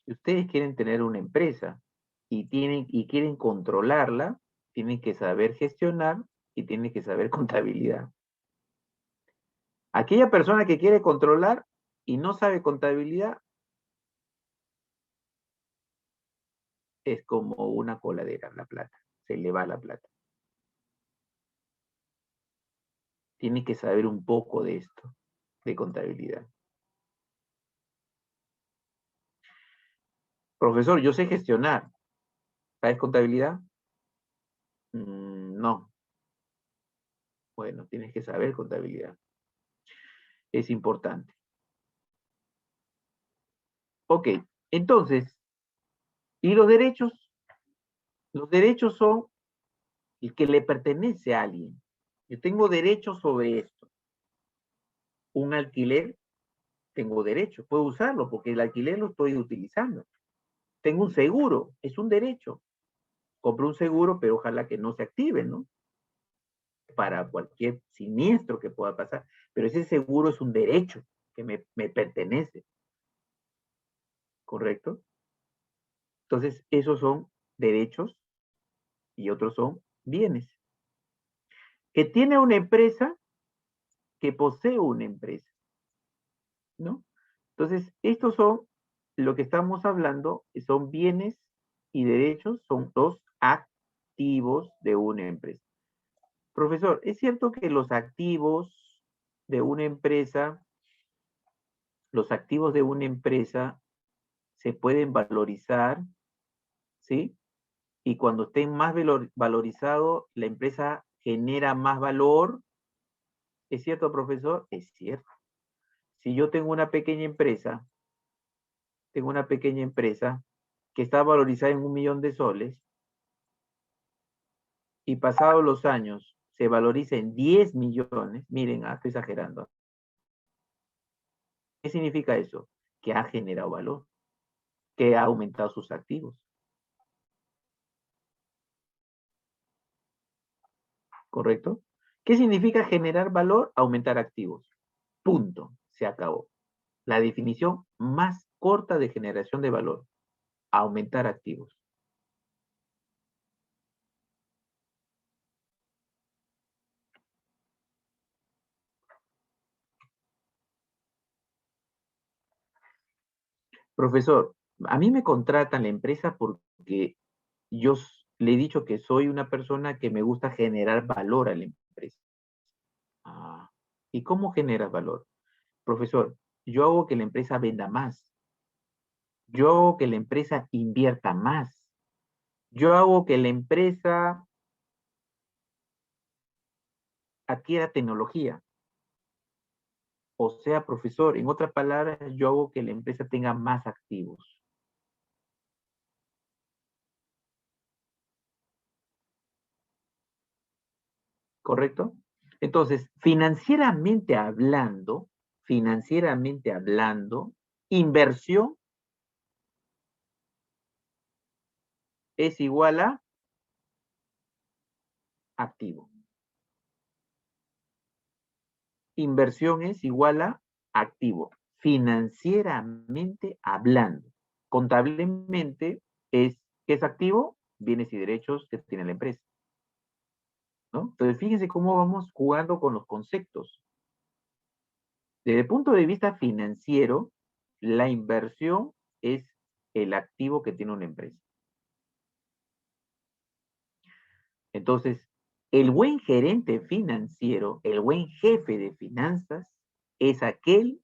Si ustedes quieren tener una empresa y quieren controlarla, tienen que saber gestionar y tienen que saber contabilidad. Aquella persona que quiere controlar y no sabe contabilidad es como una coladera, la plata. Se le va la plata. Tiene que saber un poco de esto, de contabilidad. Profesor, yo sé gestionar. ¿Sabes contabilidad? No. Bueno, tienes que saber contabilidad. Es importante. Ok, entonces, ¿y los derechos? Los derechos son el que le pertenece a alguien. Yo tengo derecho sobre esto. Un alquiler, tengo derecho. Puedo usarlo porque el alquiler lo estoy utilizando. Tengo un seguro, es un derecho. Compro un seguro, pero ojalá que no se active, ¿no? Para cualquier siniestro que pueda pasar. Pero ese seguro es un derecho que me pertenece. ¿Correcto? Entonces, esos son derechos y otros son bienes. Que tiene una empresa, que posee una empresa, ¿no? Entonces, estos son lo que estamos hablando, son bienes y derechos, son los activos de una empresa. Profesor, ¿es cierto que los activos de una empresa, los activos de una empresa se pueden valorizar, ¿sí? Y cuando estén más valorizados, la empresa genera más valor? ¿Es cierto, profesor? Es cierto. Si yo tengo una pequeña empresa que está valorizada en 1.000.000 de soles y pasados los años se valoriza en 10 millones, miren, estoy exagerando. ¿Qué significa eso? Que ha generado valor, que ha aumentado sus activos. ¿Correcto? ¿Qué significa generar valor? Aumentar activos. Punto. Se acabó. La definición más corta de generación de valor. Aumentar activos. Profesor, a mí me contratan la empresa porque yo le he dicho que soy una persona que me gusta generar valor a la empresa. Ah, ¿y cómo generas valor? Profesor, yo hago que la empresa venda más. Yo hago que la empresa invierta más. Yo hago que la empresa adquiera tecnología. O sea, profesor, en otras palabras, yo hago que la empresa tenga más activos. ¿Correcto? Entonces, financieramente hablando, inversión es igual a activo. Inversión es igual a activo, financieramente hablando. Contablemente ¿qué es activo? Bienes y derechos que tiene la empresa, ¿no? Entonces, fíjense cómo vamos jugando con los conceptos. Desde el punto de vista financiero, la inversión es el activo que tiene una empresa. Entonces, el buen gerente financiero, el buen jefe de finanzas, es aquel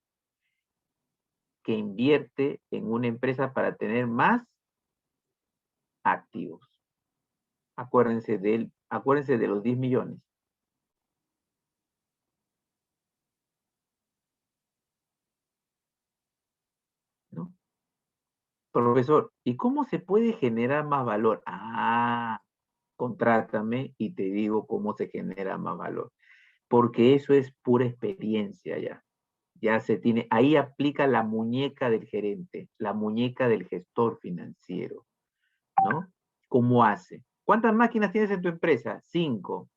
que invierte en una empresa para tener más activos. Acuérdense de los 10 millones. ¿No? Profesor, ¿y cómo se puede generar más valor? Contrátame y te digo cómo se genera más valor. Porque eso es pura experiencia ya. Ya se tiene, ahí aplica la muñeca del gerente, la muñeca del gestor financiero, ¿no? ¿Cómo hace? ¿Cuántas máquinas tienes en tu empresa? 5.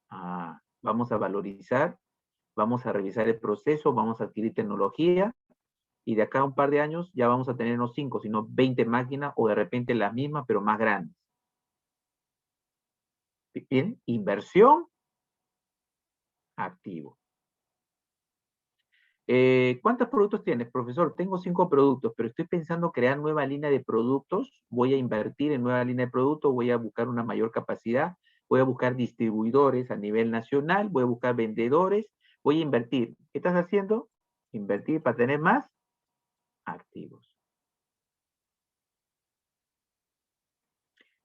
Vamos a valorizar, vamos a revisar el proceso, vamos a adquirir tecnología y de acá a un par de años ya vamos a tener no 5, sino 20 máquinas o de repente las mismas, pero más grandes. Bien, inversión, activo. ¿Cuántos productos tienes, profesor? Tengo 5 productos, pero estoy pensando crear nueva línea de productos. Voy a invertir en nueva línea de productos, voy a buscar una mayor capacidad, voy a buscar distribuidores a nivel nacional, voy a buscar vendedores, voy a invertir. ¿Qué estás haciendo? Invertir para tener más activos.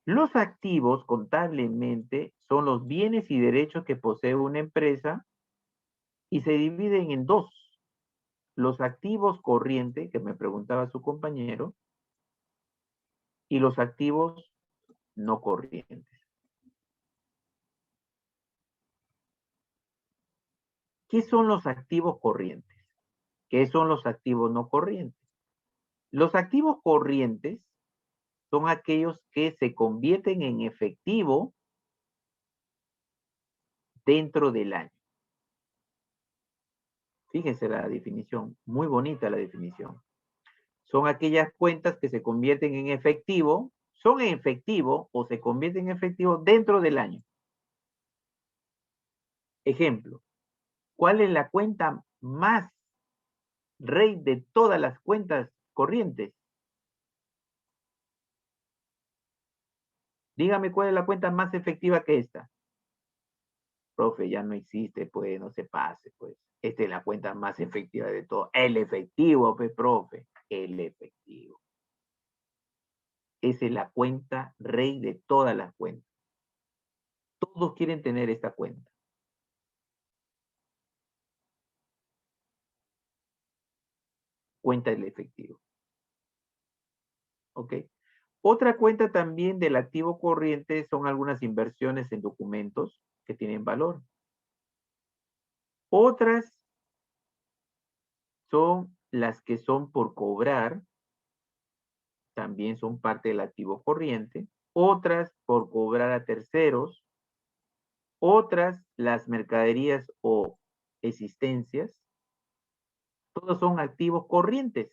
Los activos contablemente son los bienes y derechos que posee una empresa y se dividen en dos. Los activos corrientes, que me preguntaba su compañero, y los activos no corrientes. ¿Qué son los activos corrientes? ¿Qué son los activos no corrientes? Los activos corrientes son aquellos que se convierten en efectivo dentro del año. Fíjense la definición, muy bonita la definición. Son aquellas cuentas que se convierten en efectivo, son en efectivo o se convierten en efectivo dentro del año. Ejemplo, ¿cuál es la cuenta más rey de todas las cuentas corrientes? Dígame cuál es la cuenta más efectiva que esta. Profe, ya no existe, pues, no se pase, pues. Esta es la cuenta más efectiva de todo. El efectivo, pues, profe. El efectivo. Esa es la cuenta rey de todas las cuentas. Todos quieren tener esta cuenta. Cuenta del efectivo. ¿Ok? Otra cuenta también del activo corriente son algunas inversiones en documentos que tienen valor. Otras son las que son por cobrar, también son parte del activo corriente. Otras por cobrar a terceros. Otras, las mercaderías o existencias. Todos son activos corrientes.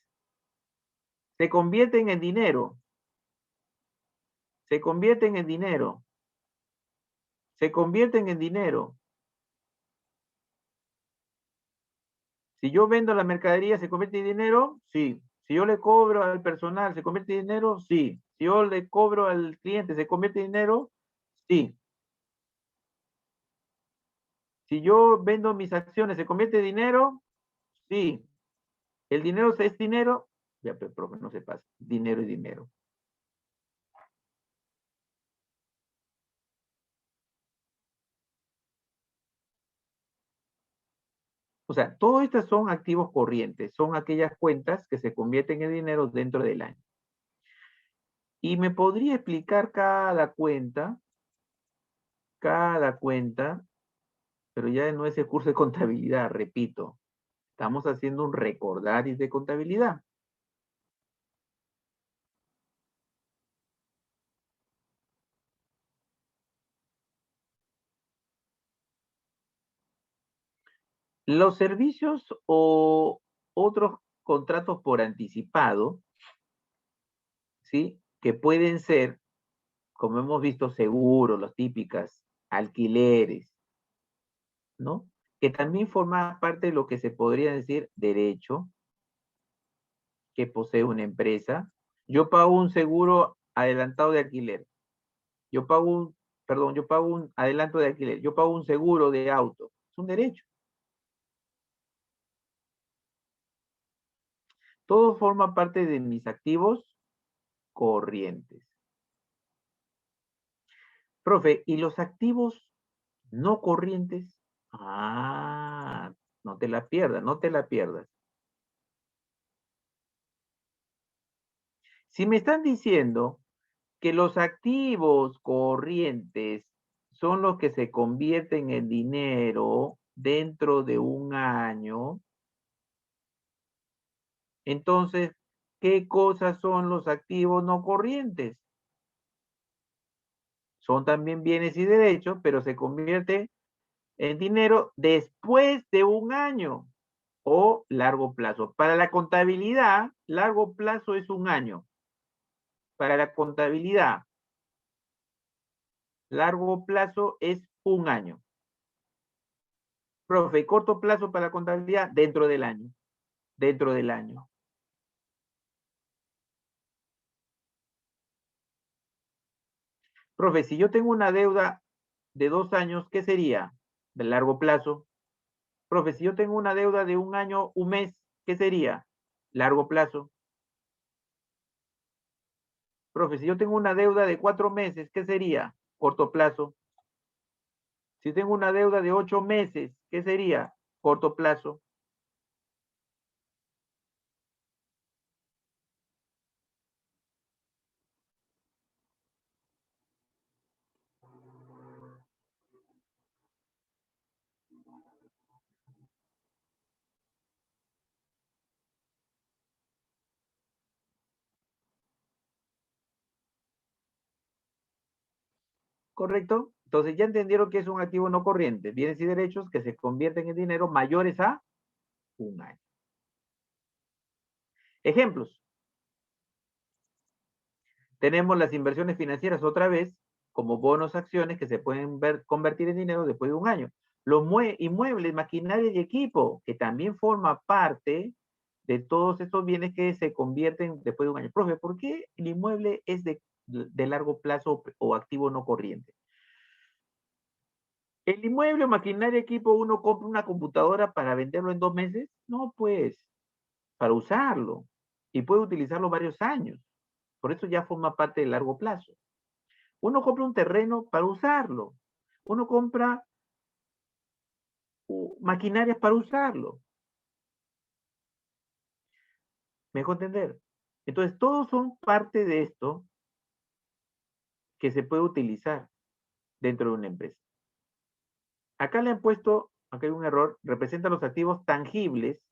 Se convierten en dinero. Se convierten en dinero. Se convierten en dinero. Si yo vendo la mercadería, ¿se convierte en dinero? Sí. Si yo le cobro al personal, ¿se convierte en dinero? Sí. Si yo le cobro al cliente, ¿se convierte en dinero? Sí. Si yo vendo mis acciones, ¿se convierte en dinero? Sí. ¿El dinero es dinero? Ya, pero profe, no se pasa. Dinero es dinero. O sea, todas estas son activos corrientes, son aquellas cuentas que se convierten en dinero dentro del año. Y me podría explicar cada cuenta, pero ya no es el curso de contabilidad, repito. Estamos haciendo un recordaris de contabilidad. Los servicios o otros contratos por anticipado, ¿sí? Que pueden ser, como hemos visto, seguros, las típicas, alquileres, ¿no? Que también forma parte de lo que se podría decir derecho que posee una empresa. Yo pago un seguro adelantado de alquiler. Yo pago un, perdón, yo pago un adelanto de alquiler. Yo pago un seguro de auto. Es un derecho. Todo forma parte de mis activos corrientes. Profe, ¿y los activos no corrientes? Ah, no te la pierdas, no te la pierdas. Si me están diciendo que los activos corrientes son los que se convierten en dinero dentro de un año, entonces, ¿qué cosas son los activos no corrientes? Son también bienes y derechos, pero se convierte en dinero después de un año o largo plazo. Para la contabilidad, largo plazo es un año. Para la contabilidad, largo plazo es un año. Profe, corto plazo para la contabilidad, dentro del año. Dentro del año. Profe, si yo tengo una deuda de 2 años, ¿qué sería? De largo plazo. Profe, si yo tengo una deuda de un año, un mes, ¿qué sería? Largo plazo. Profe, si yo tengo una deuda de 4 meses, ¿qué sería? Corto plazo. Si tengo una deuda de 8 meses, ¿qué sería? Corto plazo. ¿Correcto? Entonces ya entendieron que es un activo no corriente, bienes y derechos que se convierten en dinero mayores a un año. Ejemplos. Tenemos las inversiones financieras otra vez, como bonos, acciones que se pueden convertir en dinero después de un año. Los inmuebles, maquinaria y equipo, que también forma parte de todos estos bienes que se convierten después de un año. Profe, ¿por qué el inmueble es de largo plazo o activo no corriente? ¿El inmueble, maquinaria, equipo, uno compra una computadora para venderlo en 2 meses? No, pues, para usarlo. Y puede utilizarlo varios años. Por eso ya forma parte del largo plazo. Uno compra un terreno para usarlo. Uno compra maquinarias para usarlo. ¿Me dejo entender? Entonces, todos son parte de esto que se puede utilizar dentro de una empresa. Acá le han puesto, acá hay un error, representa los activos tangibles.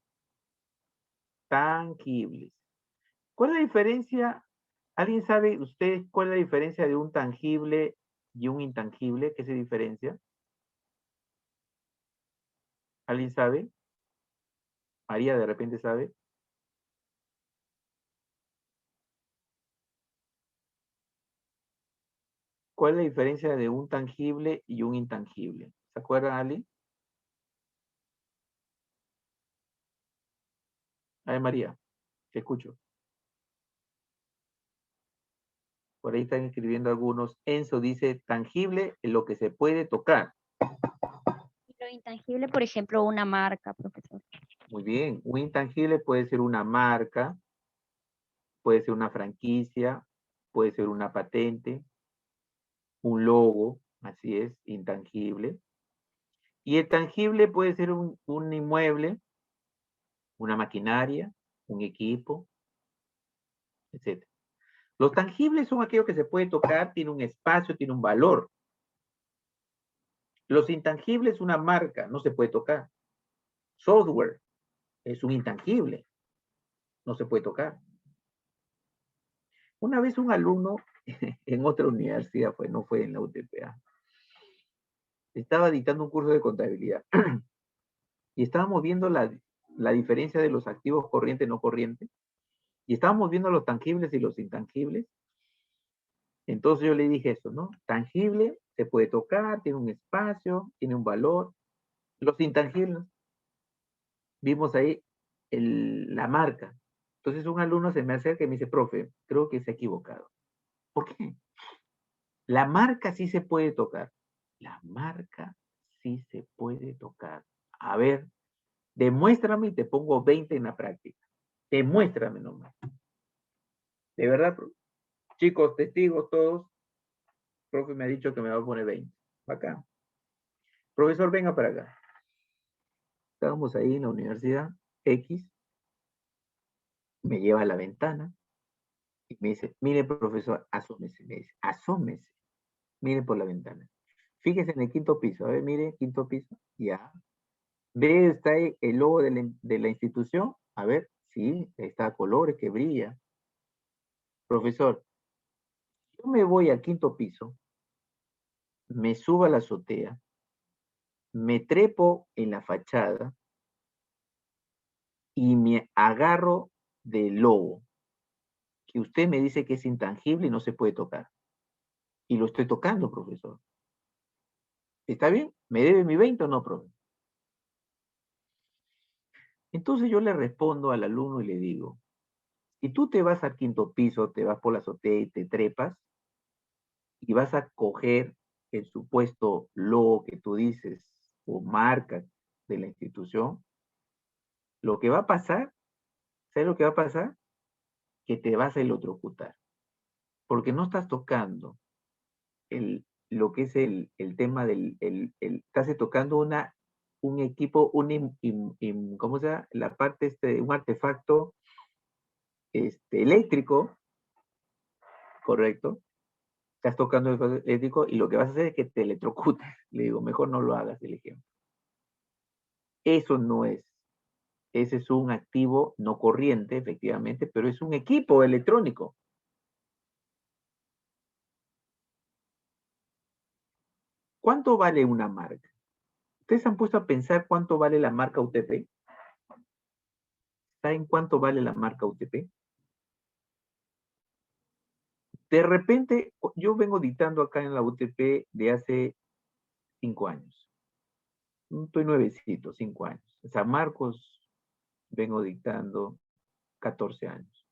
Tangibles. ¿Cuál es la diferencia? ¿Alguien sabe usted cuál es la diferencia de un tangible y un intangible? ¿Qué se diferencia? ¿Alguien sabe? María de repente sabe. ¿Cuál es la diferencia de un tangible y un intangible? ¿Se acuerdan, Ali? Ay, María, te escucho. Por ahí están escribiendo algunos. Enzo dice, tangible es lo que se puede tocar.
Y lo intangible, por ejemplo, una marca, profesor.
Muy bien. Un intangible puede ser una marca, puede ser una franquicia, puede ser una patente, un logo, así es, intangible. Y el tangible puede ser un inmueble, una maquinaria, un equipo, etc. Los tangibles son aquellos que se puede tocar, tiene un espacio, tiene un valor. Los intangibles, una marca, no se puede tocar. Software es un intangible, no se puede tocar. Una vez un alumno en otra universidad, pues no fue en la UTPA, estaba dictando un curso de contabilidad. y estábamos viendo la diferencia de los activos corrientes y no corrientes, y estábamos viendo los tangibles y los intangibles. Entonces yo le dije eso, ¿no? Tangible se puede tocar, tiene un espacio, tiene un valor. Los intangibles, vimos ahí la marca. Entonces un alumno se me acerca y me dice, profe, creo que se ha equivocado. ¿Por qué? La marca sí se puede tocar. La marca sí se puede tocar. A ver, demuéstrame y te pongo 20 en la práctica. Demuéstrame nomás. De verdad, chicos, testigos, todos, profe me ha dicho que me va a poner 20. Acá. Profesor, venga para acá. Estábamos ahí en la universidad X, me lleva a la ventana y me dice, mire, profesor, asómese, me dice, asómese, mire por la ventana. Fíjese en el quinto piso, a ver, mire, quinto piso, ya. Ve, está ahí el logo de la institución, a ver, sí, está a colores, que brilla. Profesor, yo me voy al quinto piso, me subo a la azotea, me trepo en la fachada y me agarro del logo, que usted me dice que es intangible y no se puede tocar. Y lo estoy tocando, profesor. ¿Está bien? ¿Me debe mi 20 o no, profesor? Entonces yo le respondo al alumno y le digo, si tú te vas al quinto piso, te vas por la azotea y te trepas, y vas a coger el supuesto logo que tú dices o marca de la institución, lo que va a pasar, ¿sabes lo que va a pasar? Que te vas a electrocutar, porque no estás tocando lo que es el tema estás tocando un equipo, ¿cómo se llama? La parte, un artefacto eléctrico, ¿correcto? Estás tocando el eléctrico y lo que vas a hacer es que te electrocutes. Le digo, mejor no lo hagas, el ejemplo. Eso no es. Ese es un activo no corriente, efectivamente, pero es un equipo electrónico. ¿Cuánto vale una marca? ¿Ustedes han puesto a pensar cuánto vale la marca UTP? ¿Saben cuánto vale la marca UTP? De repente, yo vengo dictando acá en la UTP de hace 5 años. Estoy nuevecito, 5 años. En San Marcos vengo dictando 14 años.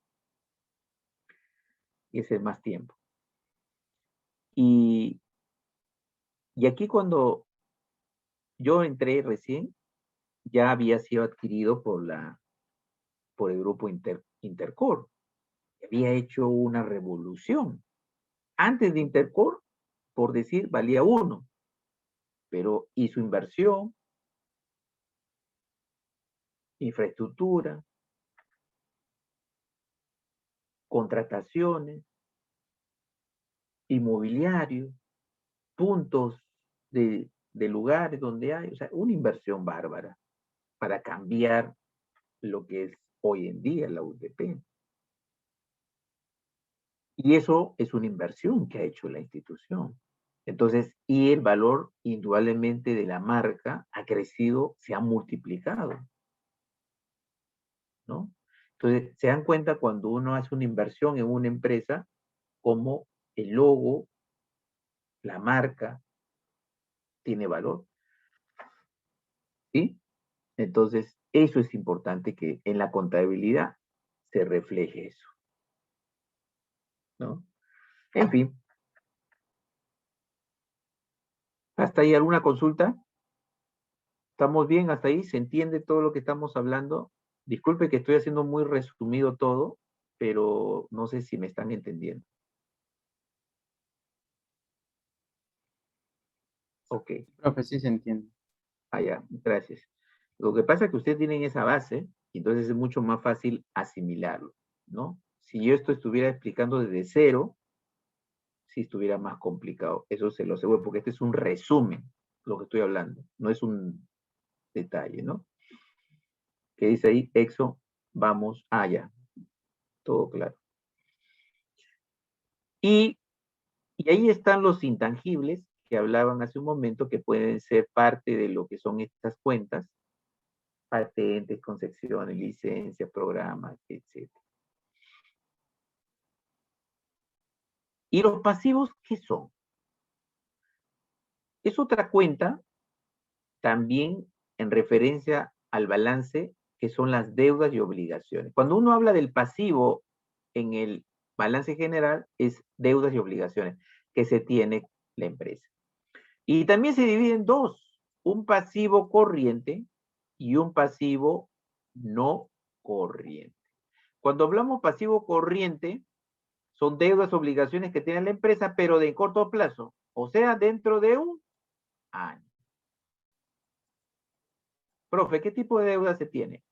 Y ese es más tiempo. Y aquí cuando yo entré recién, ya había sido adquirido por el grupo Intercore. Había hecho una revolución. Antes de Intercore, por decir, valía 1, pero hizo inversión, infraestructura, contrataciones, inmobiliario, puntos de lugares donde hay, o sea, una inversión bárbara para cambiar lo que es hoy en día la UTP. Y eso es una inversión que ha hecho la institución. Entonces, y el valor indudablemente de la marca ha crecido, se ha multiplicado, ¿no? Entonces, se dan cuenta cuando uno hace una inversión en una empresa, como el logo, la marca, tiene valor, ¿sí? Entonces, eso es importante que en la contabilidad se refleje eso, ¿no? En fin, ¿hasta ahí alguna consulta? ¿Estamos bien hasta ahí? ¿Se entiende todo lo que estamos hablando? Disculpe que estoy haciendo muy resumido todo, pero no sé si me están entendiendo. Ok,
Profe, sí se entiende.
allá, gracias. Lo que pasa es que ustedes tienen esa base, y entonces es mucho más fácil asimilarlo, ¿no? Si yo esto estuviera explicando desde cero, sí estuviera más complicado. Eso se lo aseguro, porque este es un resumen, lo que estoy hablando, no es un detalle, ¿no? ¿Qué dice ahí? Exo, vamos allá. Todo claro. Y ahí están los intangibles que hablaban hace un momento, que pueden ser parte de lo que son estas cuentas, patentes, concesiones, licencias, programas, etc. ¿Y los pasivos qué son? Es otra cuenta también en referencia al balance, que son las deudas y obligaciones. Cuando uno habla del pasivo en el balance general, es deudas y obligaciones que se tiene la empresa. Y también se divide en dos, un pasivo corriente y un pasivo no corriente. Cuando hablamos pasivo corriente, son deudas, obligaciones que tiene la empresa, pero de corto plazo, o sea, dentro de un año. Profe, ¿qué tipo de deuda se tiene?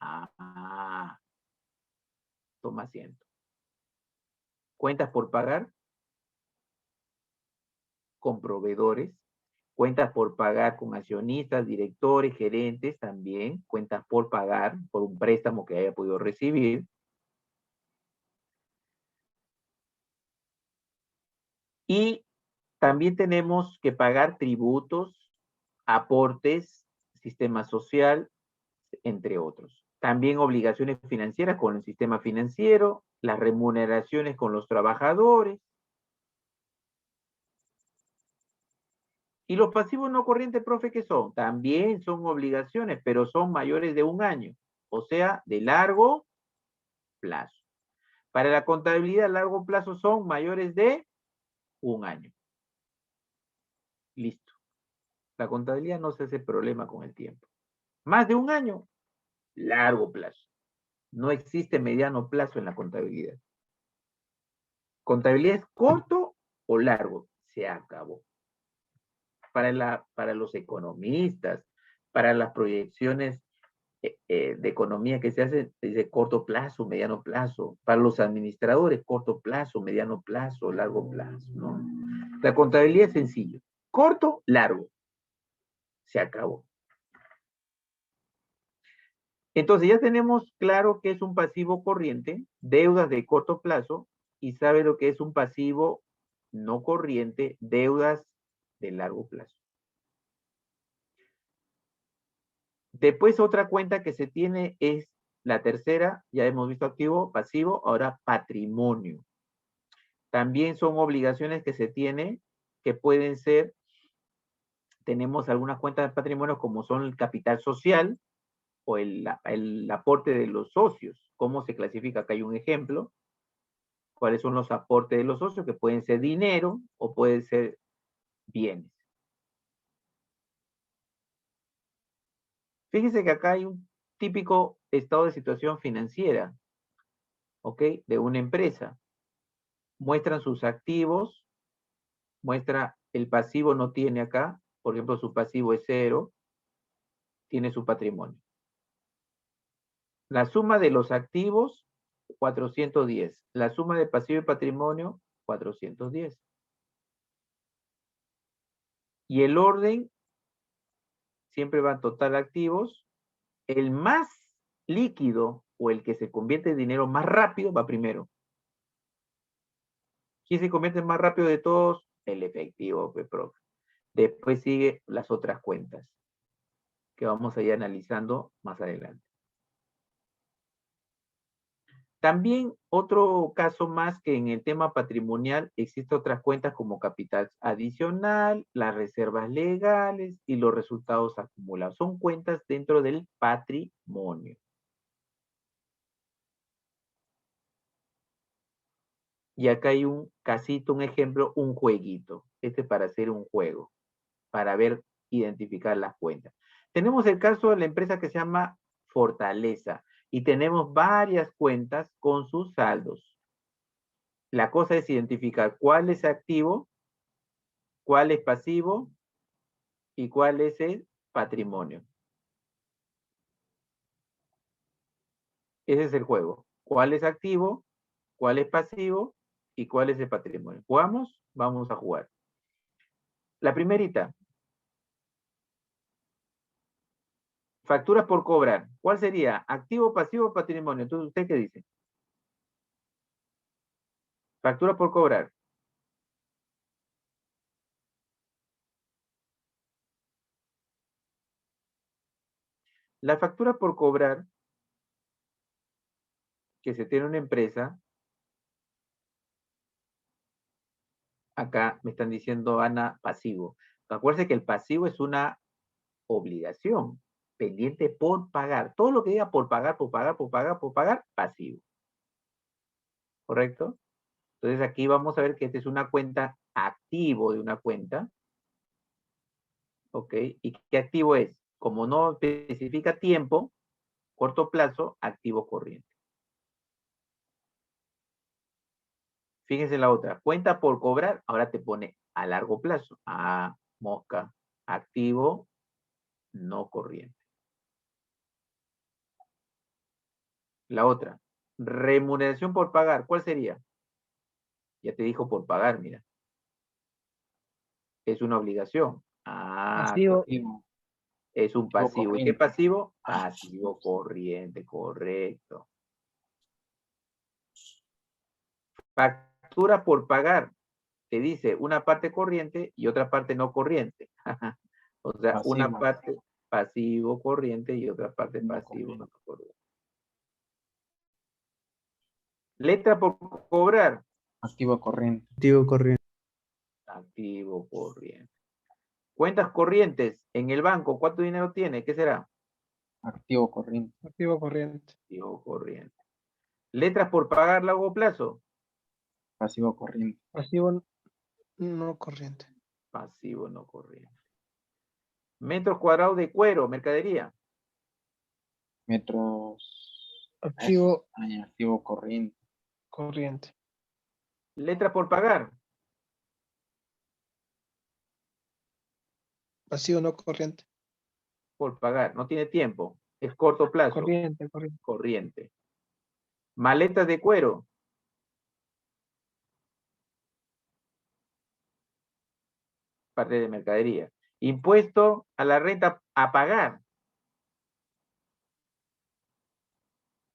Toma asiento. Cuentas por pagar con proveedores, cuentas por pagar con accionistas, directores, gerentes también, cuentas por pagar por un préstamo que haya podido recibir. Y también tenemos que pagar tributos, aportes, sistema social, entre otros. También obligaciones financieras con el sistema financiero, las remuneraciones con los trabajadores. Y los pasivos no corrientes, profe, ¿qué son? También son obligaciones, pero son mayores de un año, o sea, de largo plazo. Para la contabilidad a largo plazo son mayores de un año. Listo. La contabilidad no se hace problema con el tiempo. Más de un año, largo plazo. No existe mediano plazo en la contabilidad. Contabilidad es corto o largo. Se acabó. Para los economistas, para las proyecciones de economía que se hacen, se dice corto plazo, mediano plazo. Para los administradores, corto plazo, mediano plazo, largo plazo, ¿no? La contabilidad es sencillo. Corto, largo. Se acabó. Entonces ya tenemos claro que es un pasivo corriente, deudas de corto plazo, y sabe lo que es un pasivo no corriente, deudas de largo plazo. Después otra cuenta que se tiene es la tercera, ya hemos visto activo, pasivo, ahora patrimonio. También son obligaciones que se tiene, que pueden ser, tenemos algunas cuentas de patrimonio como son el capital social o el aporte de los socios. ¿Cómo se clasifica? Acá hay un ejemplo. ¿Cuáles son los aportes de los socios? Que pueden ser dinero o pueden ser bienes. Fíjense que acá hay un típico estado de situación financiera, ¿ok? De una empresa. Muestran sus activos, muestra el pasivo, no tiene acá, por ejemplo, su pasivo es 0, tiene su patrimonio. La suma de los activos, 410. La suma de pasivo y patrimonio, 410. Y el orden siempre va total activos. El más líquido o el que se convierte en dinero más rápido va primero. ¿Quién se convierte más rápido de todos? El efectivo, profe. Después sigue las otras cuentas que vamos a ir analizando más adelante. También otro caso más que en el tema patrimonial existen otras cuentas como capital adicional, las reservas legales y los resultados acumulados. Son cuentas dentro del patrimonio. Y acá hay un casito, un ejemplo, un jueguito. Este para hacer un juego, para ver, identificar las cuentas. Tenemos el caso de la empresa que se llama Fortaleza y tenemos varias cuentas con sus saldos. La cosa es identificar cuál es activo, cuál es pasivo y cuál es el patrimonio. Ese es el juego. ¿Cuál es activo? ¿Cuál es pasivo? ¿Y cuál es el patrimonio? ¿Jugamos? Vamos a jugar. La primerita. Facturas por cobrar. ¿Cuál sería? ¿Activo, pasivo, patrimonio? Entonces, ¿usted qué dice? Factura por cobrar. La factura por cobrar que se tiene una empresa, acá me están diciendo, Ana, pasivo. Acuérdense que el pasivo es una obligación pendiente por pagar. Todo lo que diga por pagar, por pagar, por pagar, por pagar, pasivo. ¿Correcto? Entonces aquí vamos a ver que esta es una cuenta activo de una cuenta. ¿Ok? ¿Y qué activo es? Como no especifica tiempo, corto plazo, activo corriente. Fíjense la otra. Cuenta por cobrar, ahora te pone a largo plazo. Ah, mosca. Activo, no corriente. La otra. Remuneración por pagar. ¿Cuál sería? Ya te dijo por pagar, mira. Es una obligación. Ah,
Pasivo.
es un pasivo. ¿Y qué
corriente.
pasivo? Pasivo corriente, correcto. Factura por pagar. Te dice una parte corriente y otra parte no corriente. O sea, una
Pasivo.
parte pasivo corriente y otra parte
No
pasivo no
corriente.
corriente. Letra por cobrar.
Activo corriente.
Activo corriente.
Activo corriente. Cuentas corrientes en el banco. ¿Cuánto dinero tiene? ¿Qué será?
Activo corriente.
Activo corriente.
Activo corriente. Letras por pagar largo plazo.
Pasivo corriente.
Pasivo no corriente.
Pasivo no corriente. Metros cuadrados de cuero, mercadería.
Metros.
Activo
Activo corriente.
corriente.
Letras por pagar.
Pasivo no corriente.
Por pagar. No tiene tiempo. Es corto plazo.
Corriente, corriente.
Corriente. Maletas de cuero. Parte de mercadería. Impuesto a la renta a pagar.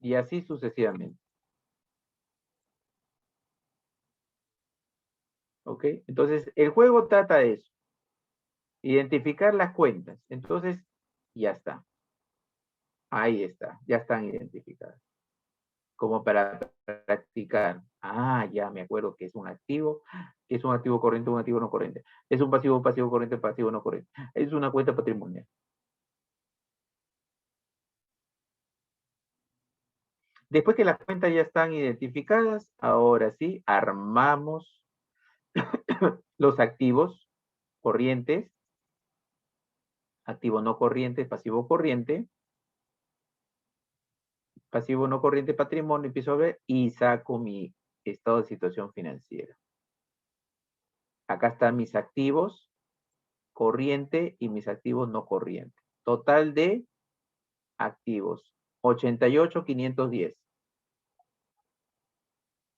Y así sucesivamente. ¿Ok? Entonces, el juego trata de eso. Identificar las cuentas. Entonces, ya está. Ahí está. Ya están identificadas. Como para practicar. Ah, ya me acuerdo que es un activo, que es un activo corriente, un activo no corriente. Es un pasivo, pasivo corriente, pasivo no corriente. Es una cuenta patrimonial. Después que las cuentas ya están identificadas, ahora sí, armamos los activos corrientes, activo no corriente, pasivo corriente, pasivo no corriente, patrimonio, empiezo a ver y saco mi estado de situación financiera. Acá están mis activos corriente y mis activos no corriente. Total de activos, 88,510.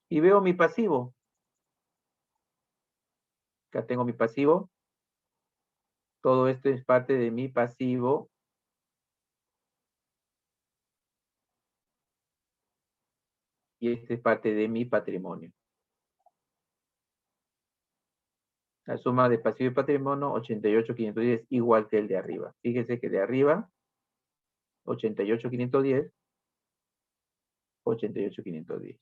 Y veo mi pasivo. Acá tengo mi pasivo. Todo esto es parte de mi pasivo. Y este es parte de mi patrimonio. La suma de pasivo y patrimonio, 88,510, igual que el de arriba. Fíjese que de arriba, 88,510, 88,510.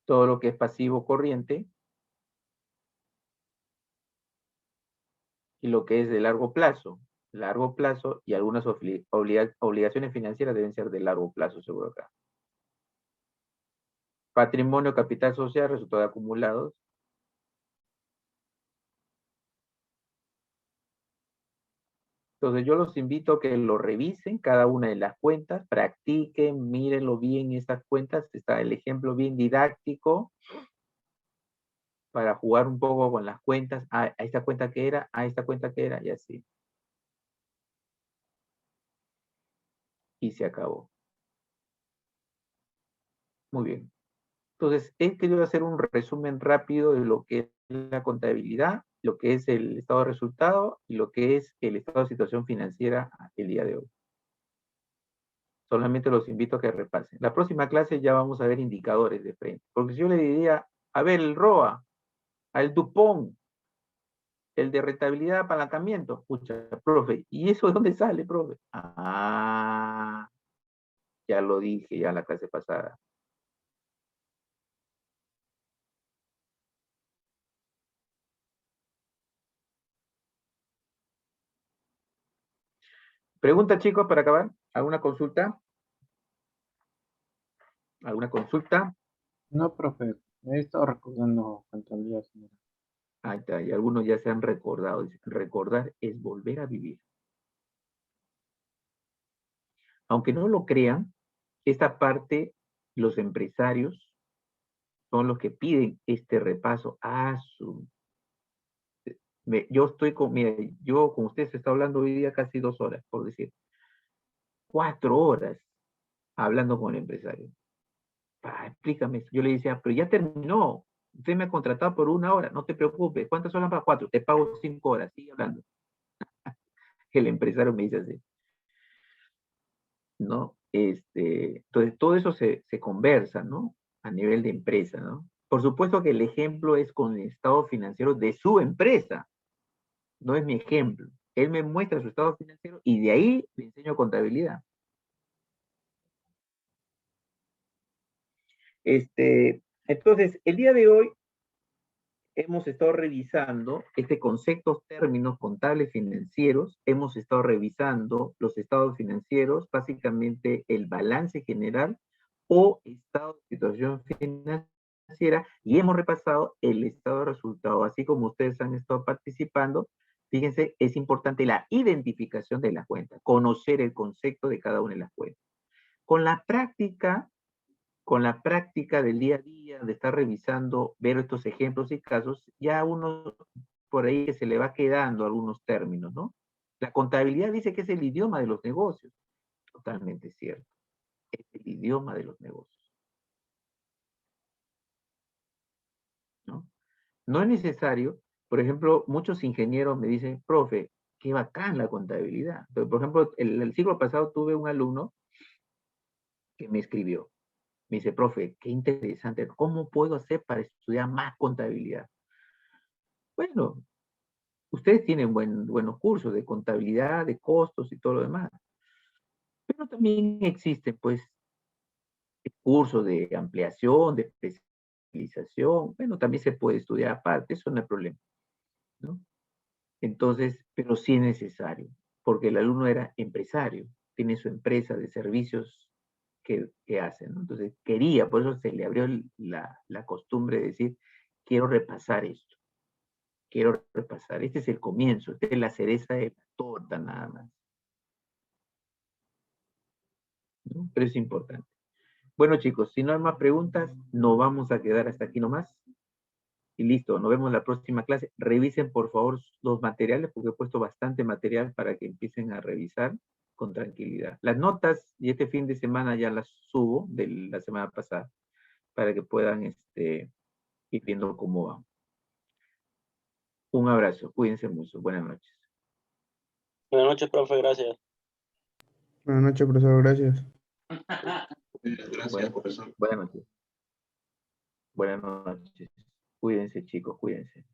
Todo lo que es pasivo corriente y lo que es de largo plazo y algunas obligaciones financieras deben ser de largo plazo, seguro acá. Patrimonio, capital social, resultados acumulados. Entonces yo los invito a que lo revisen, cada una de las cuentas, practiquen, mírenlo bien estas cuentas, está el ejemplo bien didáctico para jugar un poco con las cuentas, a esta cuenta que era, a esta cuenta que era, y así. Y se acabó. Muy bien. Entonces, he querido hacer un resumen rápido de lo que es la contabilidad, lo que es el estado de resultado y lo que es el estado de situación financiera el día de hoy. Solamente los invito a que repasen. La próxima clase ya vamos a ver indicadores de frente. Porque si yo le diría, a ver, el ROA, Al Dupont, el de rentabilidad apalancamiento. Pucha, profe, ¿y eso de dónde sale, profe? Ah, ya lo dije ya la clase pasada. Pregunta, chicos, para acabar. ¿Alguna consulta? ¿Alguna consulta?
No, profe, he estado recordando contabilidad, señora.
Ahí está, y algunos ya se han recordado. Dice, recordar es volver a vivir. Aunque no lo crean, esta parte, los empresarios son los que piden este repaso a su... yo estoy con, mire, yo con ustedes está hablando hoy día casi 2 horas, por decir, 4 horas hablando con el empresario. Explícame eso. Yo le decía, pero ya terminó. Usted me ha contratado por 1 hora, no te preocupes. ¿Cuántas horas para 4? Te pago 5 horas. Sigue hablando. El empresario me dice así, ¿no? Entonces, todo eso se conversa, ¿no? A nivel de empresa, ¿no? Por supuesto que el ejemplo es con el estado financiero de su empresa, no es mi ejemplo. Él me muestra su estado financiero y de ahí le enseño contabilidad. Entonces, el día de hoy hemos estado revisando conceptos, términos contables financieros, hemos estado revisando los estados financieros, básicamente el balance general o estado de situación financiera, y hemos repasado el estado de resultado. Así como ustedes han estado participando, fíjense, es importante la identificación de la cuenta, conocer el concepto de cada una de las cuentas. Con la práctica del día a día, de estar revisando, ver estos ejemplos y casos, ya uno por ahí se le va quedando algunos términos, ¿no? La contabilidad dice que es el idioma de los negocios. Totalmente cierto. Es el idioma de los negocios. ¿No? No es necesario, por ejemplo, muchos ingenieros me dicen, profe, qué bacán la contabilidad. Pero, por ejemplo, el siglo pasado tuve un alumno que me escribió. Me dice, profe, qué interesante, ¿cómo puedo hacer para estudiar más contabilidad? Bueno, ustedes tienen buenos cursos de contabilidad, de costos y todo lo demás. Pero también existen, pues, cursos de ampliación, de especialización. Bueno, también se puede estudiar aparte, eso no es problema, ¿no? Entonces, pero sí es necesario, porque el alumno era empresario, tiene su empresa de servicios que hace, ¿no? Entonces, quería, por eso se le abrió la costumbre de decir, quiero repasar esto, quiero repasar. Este es el comienzo, esta es la cereza de la torta nada más, ¿no? Pero es importante. Bueno, chicos, si no hay más preguntas, nos vamos a quedar hasta aquí nomás. Y listo, nos vemos en la próxima clase. Revisen, por favor, los materiales, porque he puesto bastante material para que empiecen a revisar con tranquilidad. Las notas, y este fin de semana ya las subo, de la semana pasada, para que puedan ir viendo cómo van. Un abrazo, cuídense mucho. Buenas noches.
Buenas noches, profe, gracias.
Buenas noches, profesor. Gracias.
Gracias, profesor. Buenas noches. Buenas noches. Cuídense, chicos, cuídense.